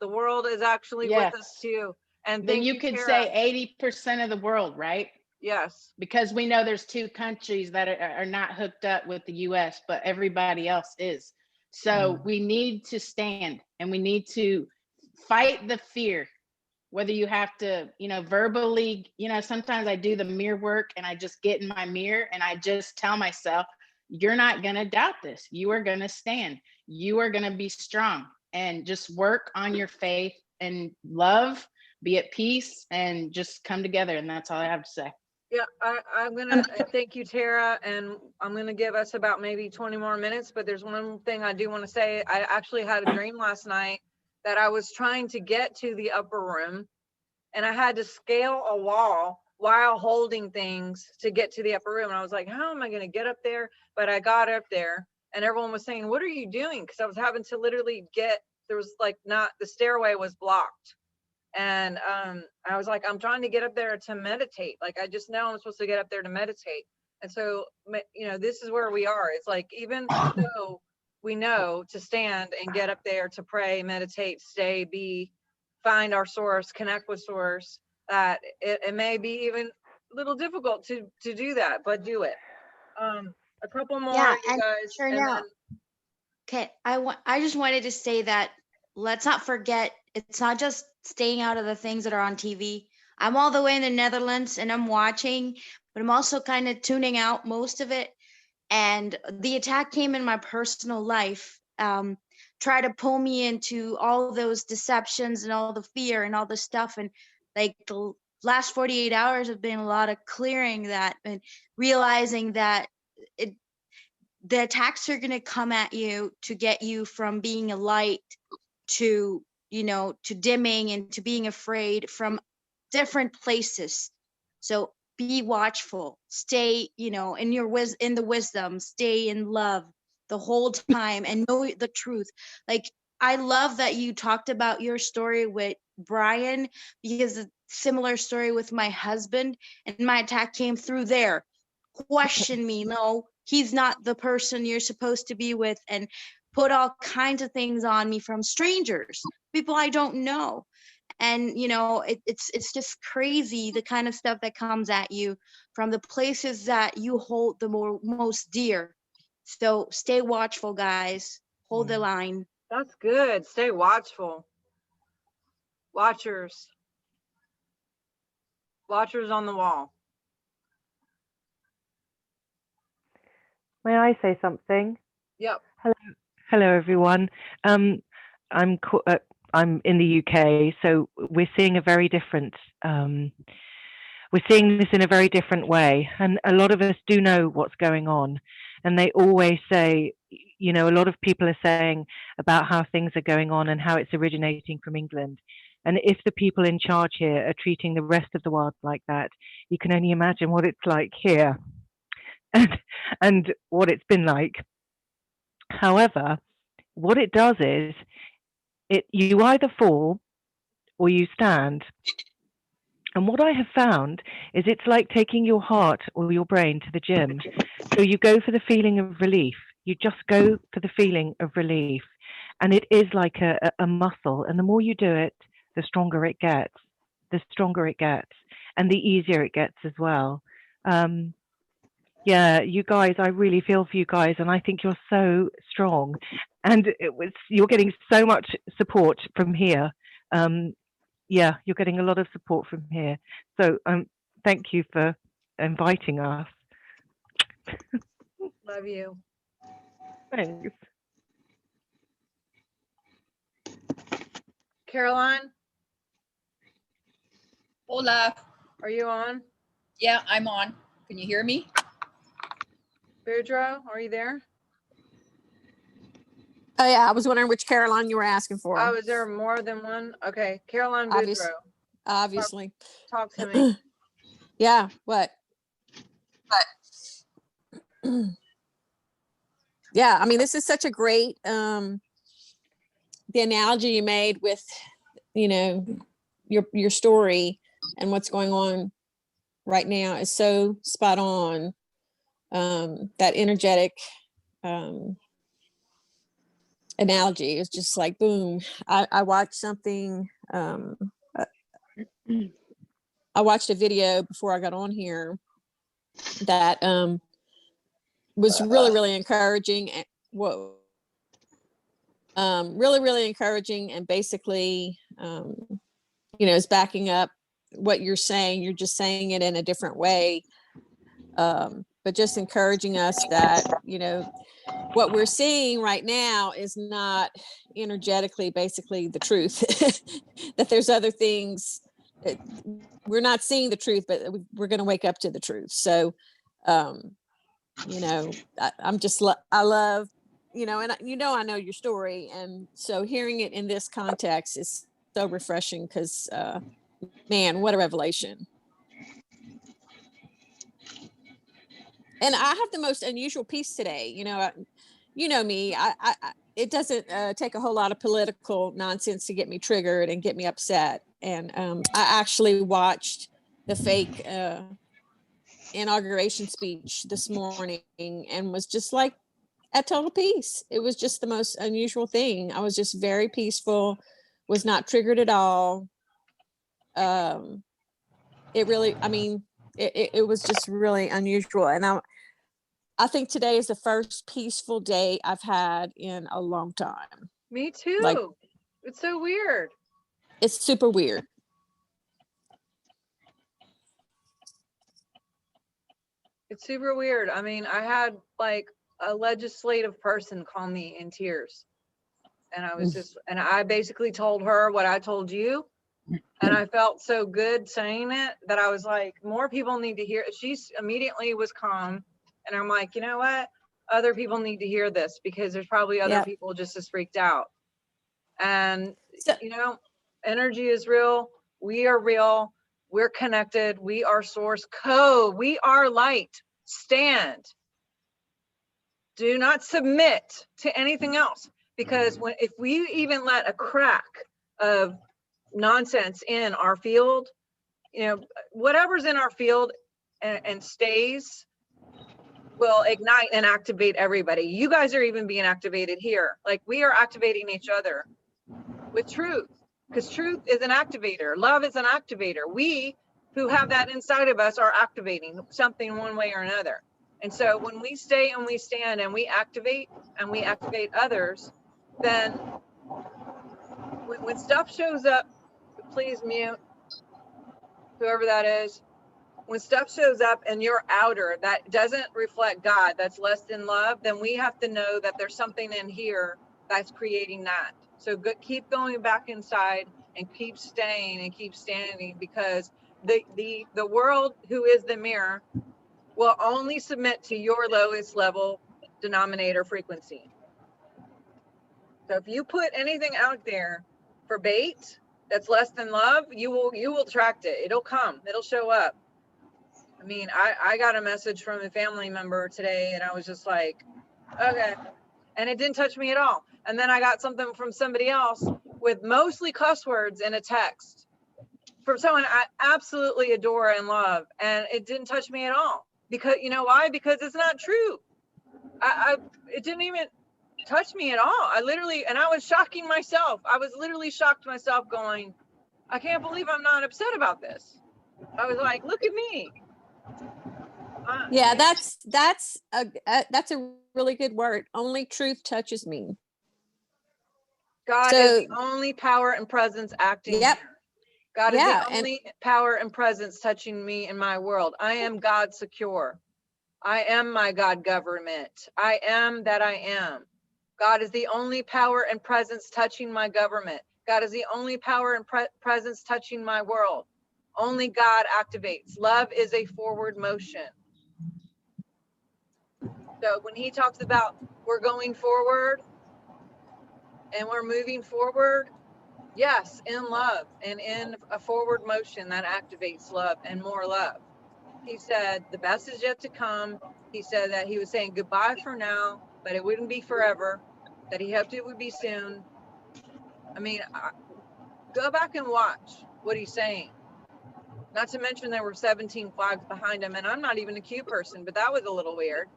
The world is actually with us too. And then you could say 80% of the world, right? Yes. Because we know there's 2 countries that are not hooked up with the US, but everybody else is. So we need to stand and we need to fight the fear. Whether you have to, verbally, sometimes I do the mirror work and I just get in my mirror and I just tell myself, you're not going to doubt this. You are going to stand. You are going to be strong, and just work on your faith and love, be at peace, and just come together. And that's all I have to say. Yeah, I'm going to thank you, Tara. And I'm going to give us about maybe 20 more minutes. But there's one thing I do want to say. I actually had a dream last night that I was trying to get to the upper room, and I had to scale a wall while holding things to get to the upper room. And I was like, how am I going to get up there? But I got up there, and everyone was saying, what are you doing? Because I was having to literally there was the stairway was blocked. And I was like, I'm trying to get up there to meditate. Like, I just know I'm supposed to get up there to meditate. And so, this is where we are. It's like, even though we know to stand and get up there to pray, meditate, find our source, connect with source, that it may be even a little difficult to do that, but do it. A couple more, you guys. Sure, now. Okay, I just wanted to say that let's not forget, it's not just staying out of the things that are on TV. I'm all the way in the Netherlands and I'm watching, but I'm also kind of tuning out most of it. And the attack came in my personal life, try to pull me into all those deceptions and all the fear and all the stuff. And like the last 48 hours have been a lot of clearing that and realizing that the attacks are going to come at you to get you from being a light to, to dimming and to being afraid from different places. So be watchful, stay, in the wisdom, stay in love the whole time and know the truth. Like, I love that you talked about your story with Brian, because a similar story with my husband, and my attack came through there. Question me, no, he's not the person you're supposed to be with, and put all kinds of things on me from strangers, people I don't know. And it's just crazy, the kind of stuff that comes at you from the places that you hold the most dear. So stay watchful, guys. Hold the line. That's good. Stay watchful. Watchers on the wall. May I say something? Yep. Hello, everyone. I'm in the UK, so we're seeing a very different. We're seeing this in a very different way, and a lot of us do know what's going on. And they always say, a lot of people are saying about how things are going on and how it's originating from England. And if the people in charge here are treating the rest of the world like that, you can only imagine what it's like here, and what it's been like. However, what it does is you either fall or you stand. And what I have found is it's like taking your heart or your brain to the gym. So you go for the feeling of relief. You just go for the feeling of relief. And it is like a muscle. And the more you do it, the stronger it gets, and the easier it gets as well. Yeah, you guys, I really feel for you guys, and I think you're so strong, and you're getting so much support from here. Yeah, you're getting a lot of support from here. So thank you for inviting us. Love you. Thanks. Caroline, Hola. are you on? Yeah, I'm on. Can you hear me? Deirdre, are you there? Oh yeah, I was wondering which Caroline you were asking for. Oh, is there more than one? Okay, Caroline Boudreaux, Obviously. talk to me. Yeah, what? Yeah, I mean, this is such a great, the analogy you made with, your story and what's going on right now is so spot on. That energetic analogy is just like, boom. I watched something, I watched a video before I got on here that was really encouraging. Really encouraging, and basically, is backing up what you're saying. You're just saying it in a different way, but just encouraging us that, what we're seeing right now is not energetically basically the truth, that there's other things. We're not seeing the truth, but we're going to wake up to the truth. So, I love, and I know your story. And so hearing it in this context is so refreshing because, man, what a revelation. And I have the most unusual piece today. Me, it doesn't take a whole lot of political nonsense to get me triggered and get me upset. And I actually watched the fake inauguration speech this morning and was just like at total peace. It was just the most unusual thing. I was just very peaceful, was not triggered at all. It really, it was just really unusual. And I think today is the first peaceful day I've had in a long time. Me too. Like, it's so weird. It's super weird. It's super weird. I mean, I had like a legislative person call me in tears. And I was and I basically told her what I told you. And I felt so good saying it that I was like, more people need to hear it. She immediately was calm. And I'm like, you know what? Other people need to hear this because there's probably other people just as freaked out. And, So- you know, energy is real. We are real. We're connected. We are source code. We are light. Stand. Do not submit to anything else, because if we even let a crack of nonsense in our field, you know, whatever's in our field and stays will ignite and activate everybody. You guys are even being activated here. Like, we are activating each other with truth, because truth is an activator. Love is an activator. We who have that inside of us are activating something one way or another. And so when we stay and we stand and we activate others, then when stuff shows up, please mute whoever that is. When stuff shows up and you're outer, that doesn't reflect God, that's less than love, then we have to know that there's something in here that's creating that. So keep going back inside and keep staying and keep standing, because the world, who is the mirror, will only submit to your lowest level denominator frequency. So if you put anything out there for bait that's less than love, you will attract it. It'll come, it'll show up. I mean, I got a message from a family member today and I was just like, okay. And it didn't touch me at all. And then I got something from somebody else with mostly cuss words in a text from someone I absolutely adore and love. And it didn't touch me at all. Because, you know why? Because it's not true. It didn't even touch me at all. I was shocking myself. I was literally shocked myself, going, I can't believe I'm not upset about this. I was like, look at me. Yeah, that's a really good word. Only truth touches me. God is the only power and presence acting. Yep. Here. God is Yeah, the only power and presence touching me in my world. I am God secure. I am my God government. I am that I am. God is the only power and presence touching my government. God is the only power and presence touching my world. Only God activates. Love is a forward motion. So when he talks about we're going forward and we're moving forward, yes, in love and in a forward motion that activates love and more love. He said the best is yet to come. He said that he was saying goodbye for now, but it wouldn't be forever, that he hoped it would be soon. I mean, go back and watch what he's saying. Not to mention there were 17 flags behind him, and I'm not even a Q person, but that was a little weird.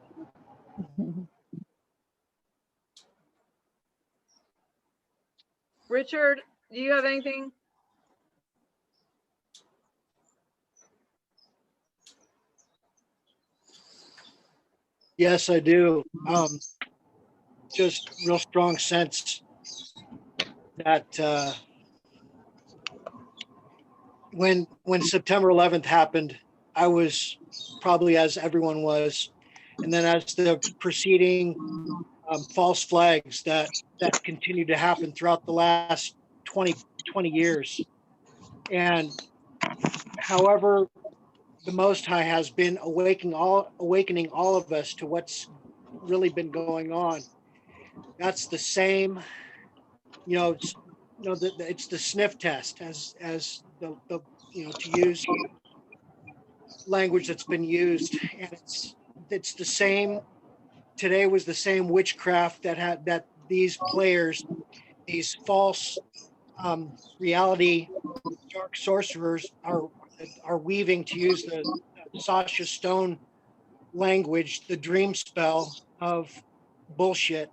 Richard, do you have anything? Yes, I do. Just real strong sense that when September 11th happened, I was probably, as everyone was, and then as the preceding false flags that continued to happen throughout the last 20 years. And however, the Most High has been awakening all of us to what's really been going on. That's the same, it's the sniff test, as the to use language that's been used, and it's the same. Today was the same witchcraft that these players, these false reality dark sorcerers are weaving, to use the Sasha Stone language, the dream spell of bullshit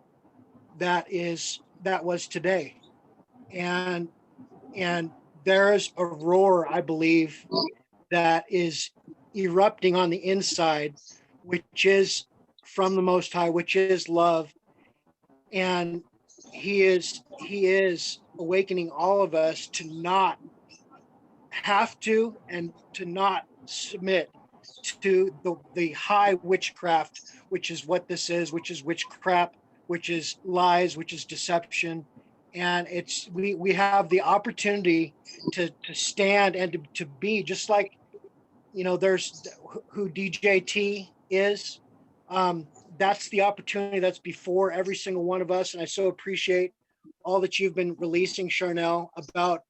that was today. And there's a roar, I believe, that is erupting on the inside, which is from the Most High, which is love. And he is awakening all of us to not have to, and to not submit to the high witchcraft, which is what this is, which is witchcraft, which is lies, which is deception. And we have the opportunity to stand and to be just like, there's who DJT is. That's the opportunity that's before every single one of us. And I so appreciate all that you've been releasing, Charnel, about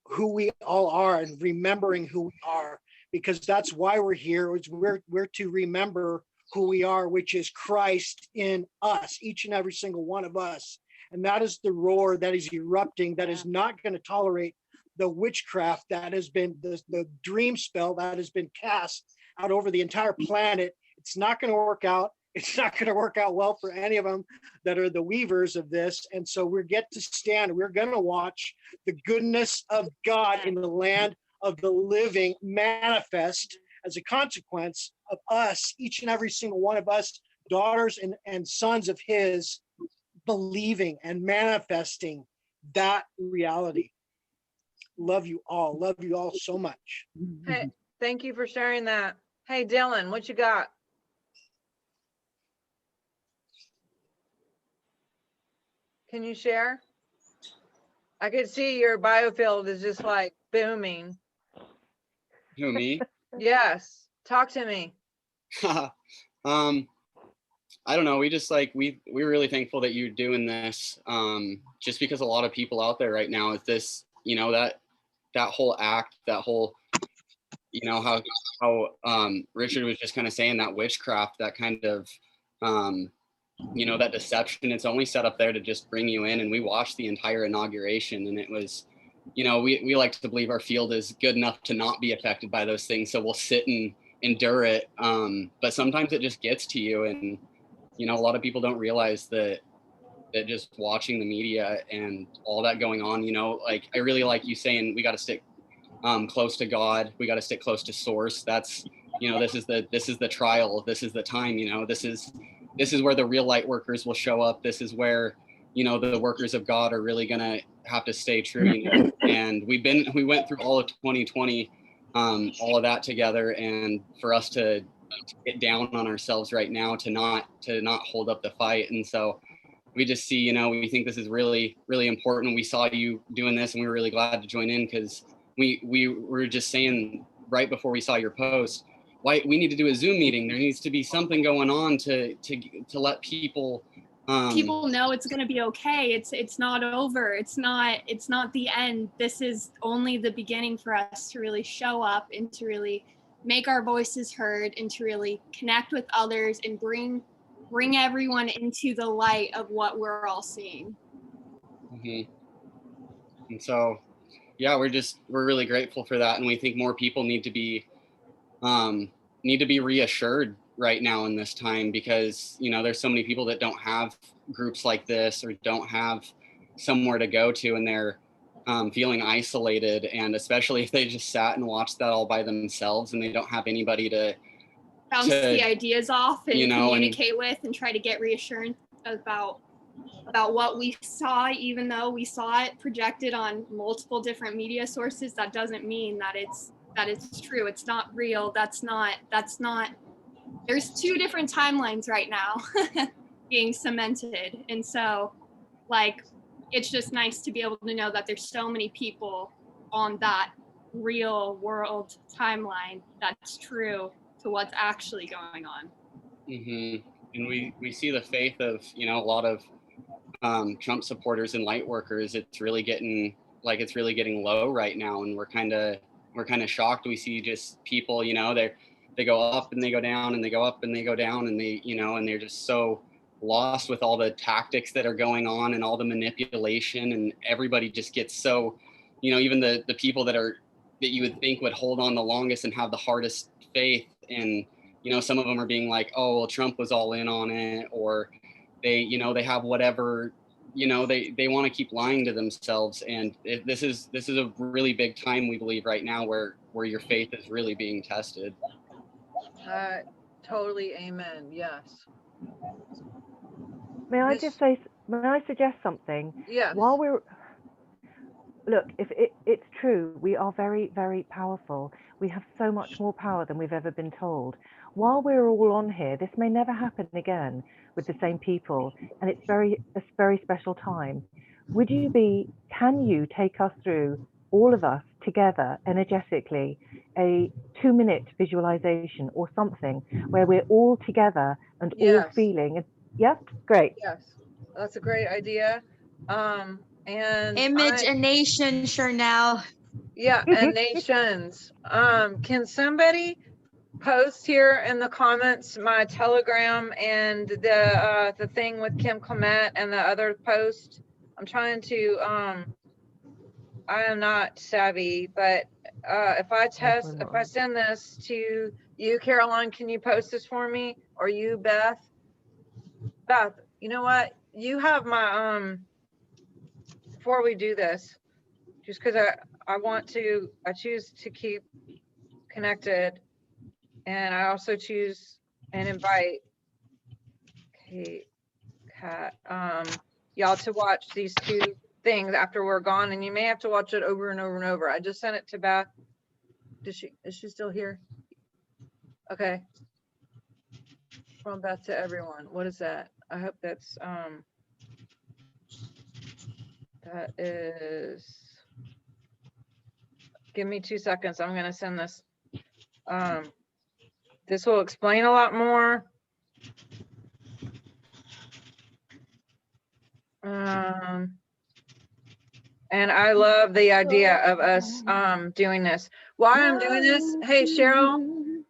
who we all are and remembering who we are, because that's why we're here. We're to remember who we are, which is Christ in us, each and every single one of us. And that is the roar that is erupting, that is not going to tolerate the witchcraft that has been, the dream spell that has been cast out over the entire planet. It's not going to work out. It's not going to work out well for any of them that are the weavers of this. And so we're going to watch the goodness of God in the land of the living manifest as a consequence of us, each and every single one of us, daughters and sons of his, believing and manifesting that reality. Love you all. Love you all so much. Hey, thank you for sharing that. Hey, Dylan, what you got? Can you share? I could see your biofield is just like booming. Who, me? Yes. Talk to me. I don't know. We just like, we're really thankful that you're doing this. Just because a lot of people out there right now is this, you know, that whole act, that whole, you know, how Richard was just kind of saying, that witchcraft, that kind of, you know, that deception, it's only set up there to just bring you in. And we watched the entire inauguration, and it was, you know, we like to believe our field is good enough to not be affected by those things. So we'll sit and endure it. But sometimes it just gets to you. And, you know, a lot of people don't realize that just watching the media and all that going on, you know, like, I really like you saying we got to stick close to God. We got to stick close to source. That's, you know, this is the trial. This is the time, you know, this is where the real light workers will show up. This is where, you know, the workers of God are really going to have to stay true, you know? And we went through all of 2020, all of that together. And for us to get down on ourselves right now, to not hold up the fight. And so we just see, you know, we think this is really, really important. We saw you doing this, and we were really glad to join in, because we were just saying right before we saw your post, why we need to do a Zoom meeting. There needs to be something going on to let people people know it's going to be okay. It's not over. It's not the end. This is only the beginning for us to really show up and to really make our voices heard and to really connect with others and bring everyone into the light of what we're all seeing. Mm-hmm. And so, yeah, we're really grateful for that. And we think more people need to be reassured right now in this time, because, you know, there's so many people that don't have groups like this or don't have somewhere to go to, and they're feeling isolated. And especially if they just sat and watched that all by themselves and they don't have anybody to bounce the ideas off and, you know, communicate with and try to get reassurance about what we saw. Even though we saw it projected on multiple different media sources, that doesn't mean that it's true. It's not real. That's not there's two different timelines right now being cemented. And so, like, it's just nice to be able to know that there's so many people on that real world timeline that's true to what's actually going on. Mm-hmm. And we see the faith of, you know, a lot of Trump supporters and light workers. It's really getting low right now, and we're kind of shocked. We see just people, you know, they go up and they go down, and they go up and they go down, and they, you know, and they're just so lost with all the tactics that are going on and all the manipulation, and everybody just gets so, you know, even the people that you would think would hold on the longest and have the hardest faith, and, you know, some of them are being like, oh, well, Trump was all in on it, or they, you know, they have whatever, you know, they want to keep lying to themselves. And this is a really big time, we believe, right now, where your faith is really being tested. Totally amen. Yes. May I suggest something? Yes. Look, if it's true, we are very, very powerful. We have so much more power than we've ever been told. While we're all on here, this may never happen again with the same people, and it's a very special time. Can you take us through, all of us together, energetically, a 2-minute visualization or something where we're all together and all feeling? Yeah, great. Yes, that's a great idea. And Imagination, Chanel. yeah, and nations. Can somebody post here in the comments my Telegram and the thing with Kim Clement and the other post? I'm trying to I am not savvy, but if I send this to you, Caroline, can you post this for me? Or you, Beth? Beth, you know what? You have my before we do this, just because I choose to keep connected, and I also choose and invite Kat, y'all to watch these two things after we're gone, and you may have to watch it over and over and over. I just sent it to Beth. Is she still here? Okay. From Beth to everyone. What is that? I hope that's that is, give me 2 seconds. I'm gonna send this. This will explain a lot more. And I love the idea of us doing this. Why I'm doing this? Hey, Cheryl,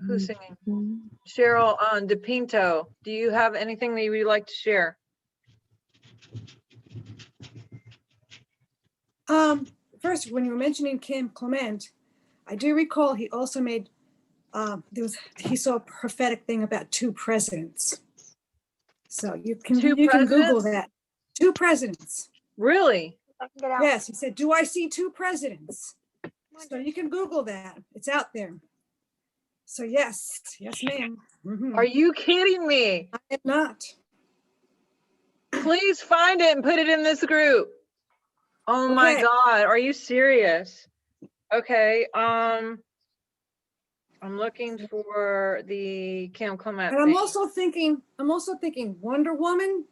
who's singing? Cheryl DePinto, do you have anything that you would like to share? First, when you were mentioning Kim Clement, I do recall he also made he saw a prophetic thing about 2 presidents. So you can Google that. 2 presidents. Really? Yes, he said, "Do I see 2 presidents?" So you can Google that. It's out there. So yes, ma'am. Mm-hmm. Are you kidding me? I am not. Please find it and put it in this group. Oh okay. My God, are you serious? Okay, I'm looking for the Kim Clement. And I'm also thinking Wonder Woman,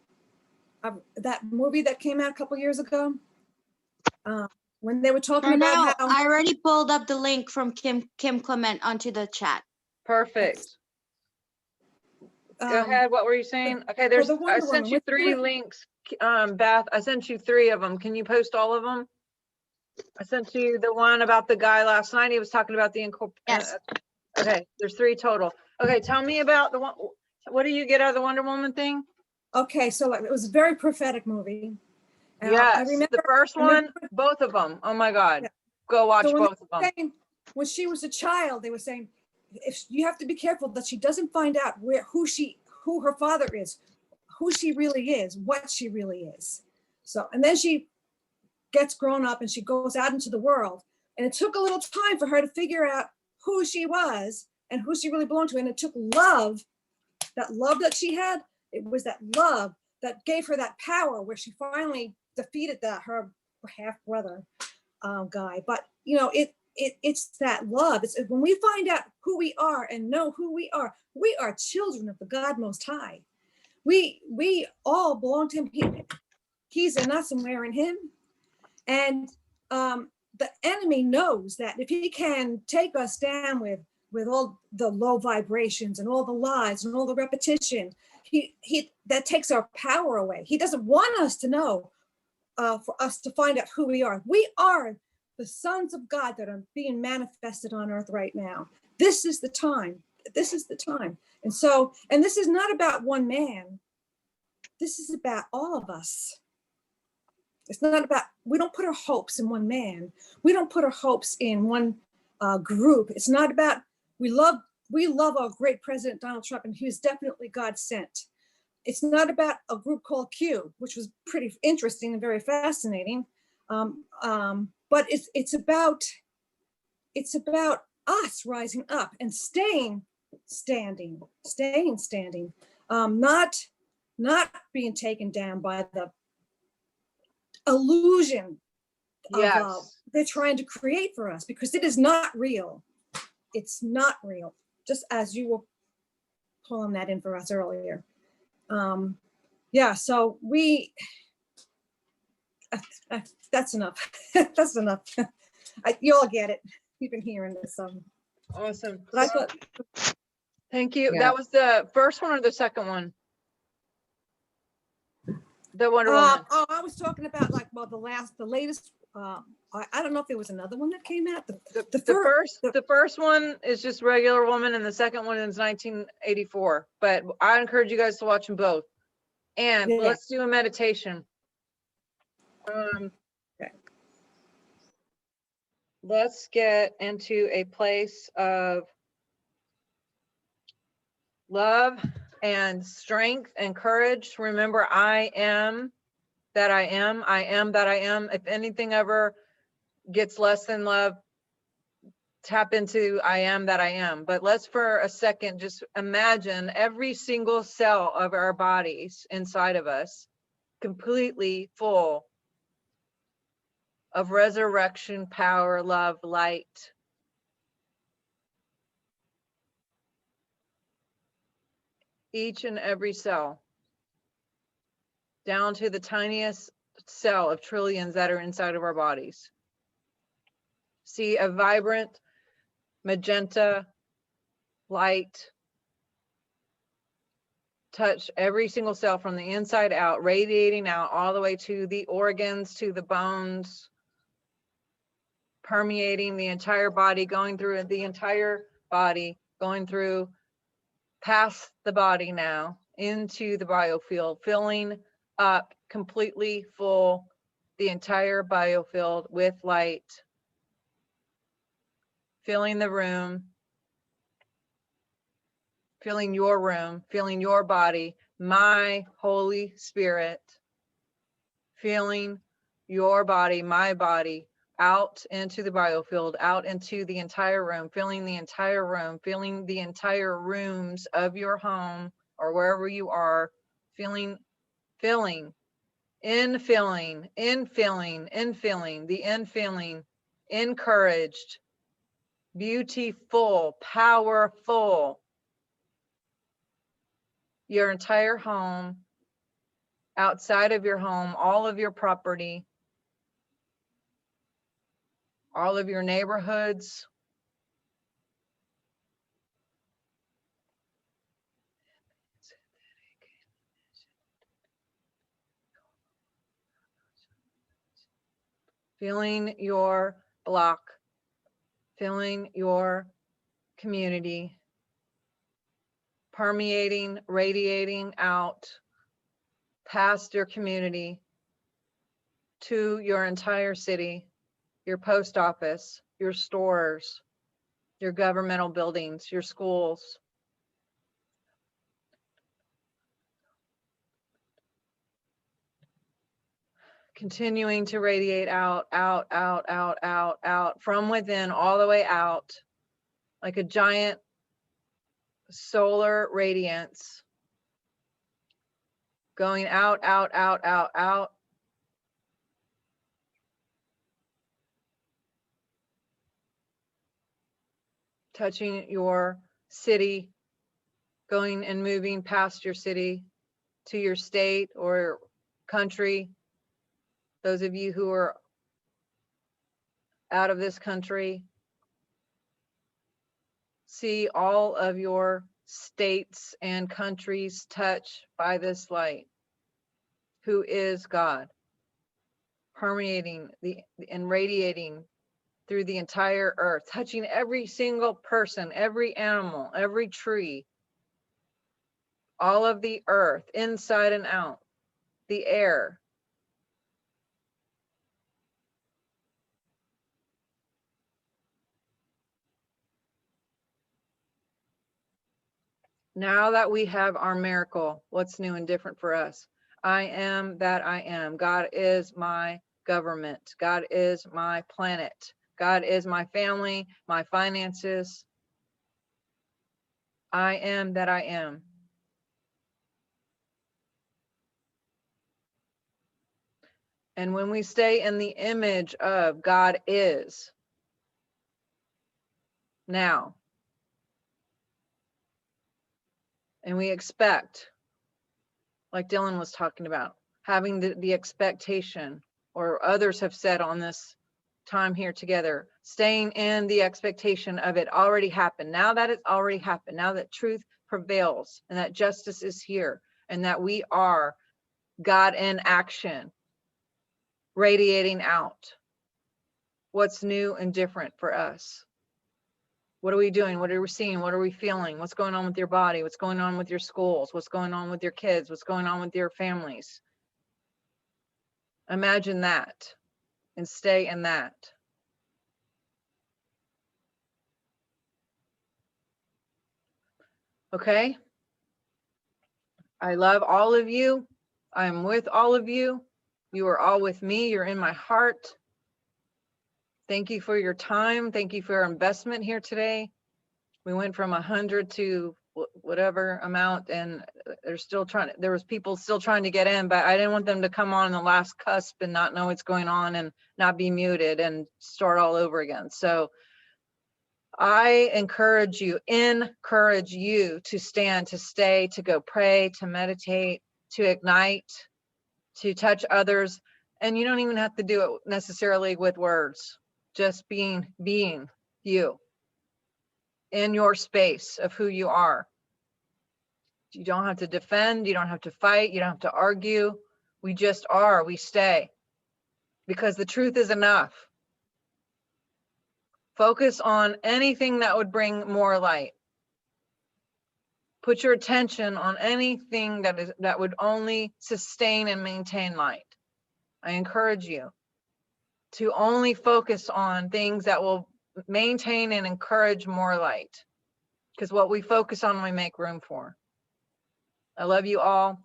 that movie that came out a couple years ago. When they were talking about how I already pulled up the link from Kim Clement onto the chat. Perfect. Go ahead. What were you saying? Okay, there's. I sent you 3 links, Beth. I sent you 3 of them. Can you post all of them? I sent you the one about the guy last night. He was talking about the Yes. Okay, there's 3 total. Okay, tell me about the one. What do you get out of the Wonder Woman thing? Okay, so it was a very prophetic movie. Yes, I remember the first one, both of them. Oh my God, yeah. Go watch both of them. When she was a child, they were saying, if you have to be careful that she doesn't find out who her father is, who she really is, what she really is. So, and then she gets grown up and she goes out into the world, and it took a little time for her to figure out who she was and who she really belonged to. And it took love, that love that she had. It was that love that gave her that power where she finally defeated her half brother guy. But you know, it's that love. It's when we find out who we are and know who we are children of the God Most High. We all belong to him. He's in us and we're in him. And the enemy knows that if he can take us down with all the low vibrations and all the lies and all the repetition, that takes our power away. He doesn't want us to know, for us to find out who we are. We are the sons of God that are being manifested on earth right now. This is the time. This is the time. And so, and this is not about one man. This is about all of us. It's not about, we don't put our hopes in one man. We don't put our hopes in one group. It's not about, we love our great President Donald Trump, and he was definitely God sent. It's not about a group called Q, which was pretty interesting and very fascinating. But it's about us rising up and staying standing, not being taken down by the illusion of they're trying to create for us, because it is not real. It's not real. Just as you were pulling that in for us earlier. Yeah, so that's enough. That's enough. You all get it. You've been hearing this. Awesome. But I thought, thank you. Yeah. That was the first one or the second one? The Wonder Woman. Oh, I was talking about like, well, the latest. I don't know if there was another one that came out. The first one is just regular woman, and the second one is 1984. But I encourage you guys to watch them both. And Yeah. let's do a meditation. Okay. Let's get into a place of love and strength and courage. Remember, I am that I am. I am that I am. If anything ever gets less than love, tap into I am that I am. But let's for a second just imagine every single cell of our bodies inside of us completely full of resurrection, power, love, light. Each and every cell, down to the tiniest cell of trillions that are inside of our bodies. See a vibrant magenta light touch every single cell from the inside out, radiating out all the way to the organs, to the bones, permeating the entire body, going through the entire body, going through past the body now into the biofield, filling up completely full the entire biofield with light, filling the room, filling your room, filling your body, my Holy Spirit, filling your body, my body, out into the biofield, out into the entire room, filling the entire room, filling the entire rooms of your home or wherever you are, filling, infilling, the infilling, encouraged, beautiful, powerful. Your entire home, outside of your home, all of your property, all of your neighborhoods, filling your block, filling your community, permeating, radiating out past your community to your entire city, your post office, your stores, your governmental buildings, your schools. Continuing to radiate out from within all the way out like a giant solar radiance going out, touching your city, going and moving past your city to your state or country. Those of you who are out of this country, see all of your states and countries touched by this light, who is God, permeating and radiating through the entire earth, touching every single person, every animal, every tree, all of the earth, inside and out, the air. Now that we have our miracle, what's new and different for us? I am that I am. God is my government. God is my planet. God is my family, my finances. I am that I am. And when we stay in the image of God is now, and we expect, like Dylan was talking about, having the expectation, or others have said on this time here together, staying in the expectation of it already happened. Now that it's already happened, now that truth prevails and that justice is here and that we are God in action, radiating out. What's new and different for us? What are we doing? What are we seeing? What are we feeling? What's going on with your body? What's going on with your schools? What's going on with your kids? What's going on with your families? Imagine that and stay in that. Okay? I love all of you. I'm with all of you. You are all with me. You're in my heart. Thank you for your time. Thank you for your investment here today. We went from 100 to whatever amount, and they're still trying. There was people still trying to get in, but I didn't want them to come on the last cusp and not know what's going on and not be muted and start all over again. So I encourage you to stand, to stay, to go pray, to meditate, to ignite, to touch others. And you don't even have to do it necessarily with words, just being you in your space of who you are. You don't have to defend, you don't have to fight, you don't have to argue. We just are, we stay, because the truth is enough. Focus on anything that would bring more light. Put your attention on anything that would only sustain and maintain light. I encourage you to only focus on things that will maintain and encourage more light, because what we focus on, we make room for. I love you all.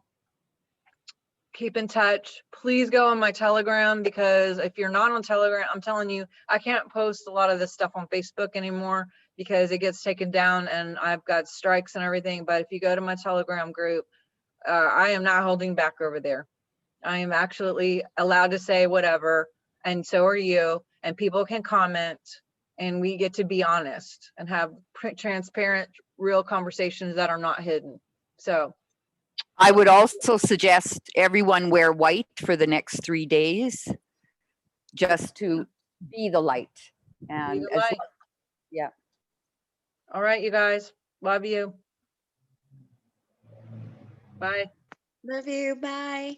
Keep in touch. Please go on my Telegram, because if you're not on Telegram, I'm telling you, I can't post a lot of this stuff on Facebook anymore because it gets taken down and I've got strikes and everything. But if you go to my Telegram group, I am not holding back over there. I am actually allowed to say whatever, and so are you, and people can comment, and we get to be honest and have transparent, real conversations that are not hidden. So I would also suggest everyone wear white for the next 3 days, just to be the light. And be the light. Yeah. All right, you guys. Love you. Bye. Love you. Bye.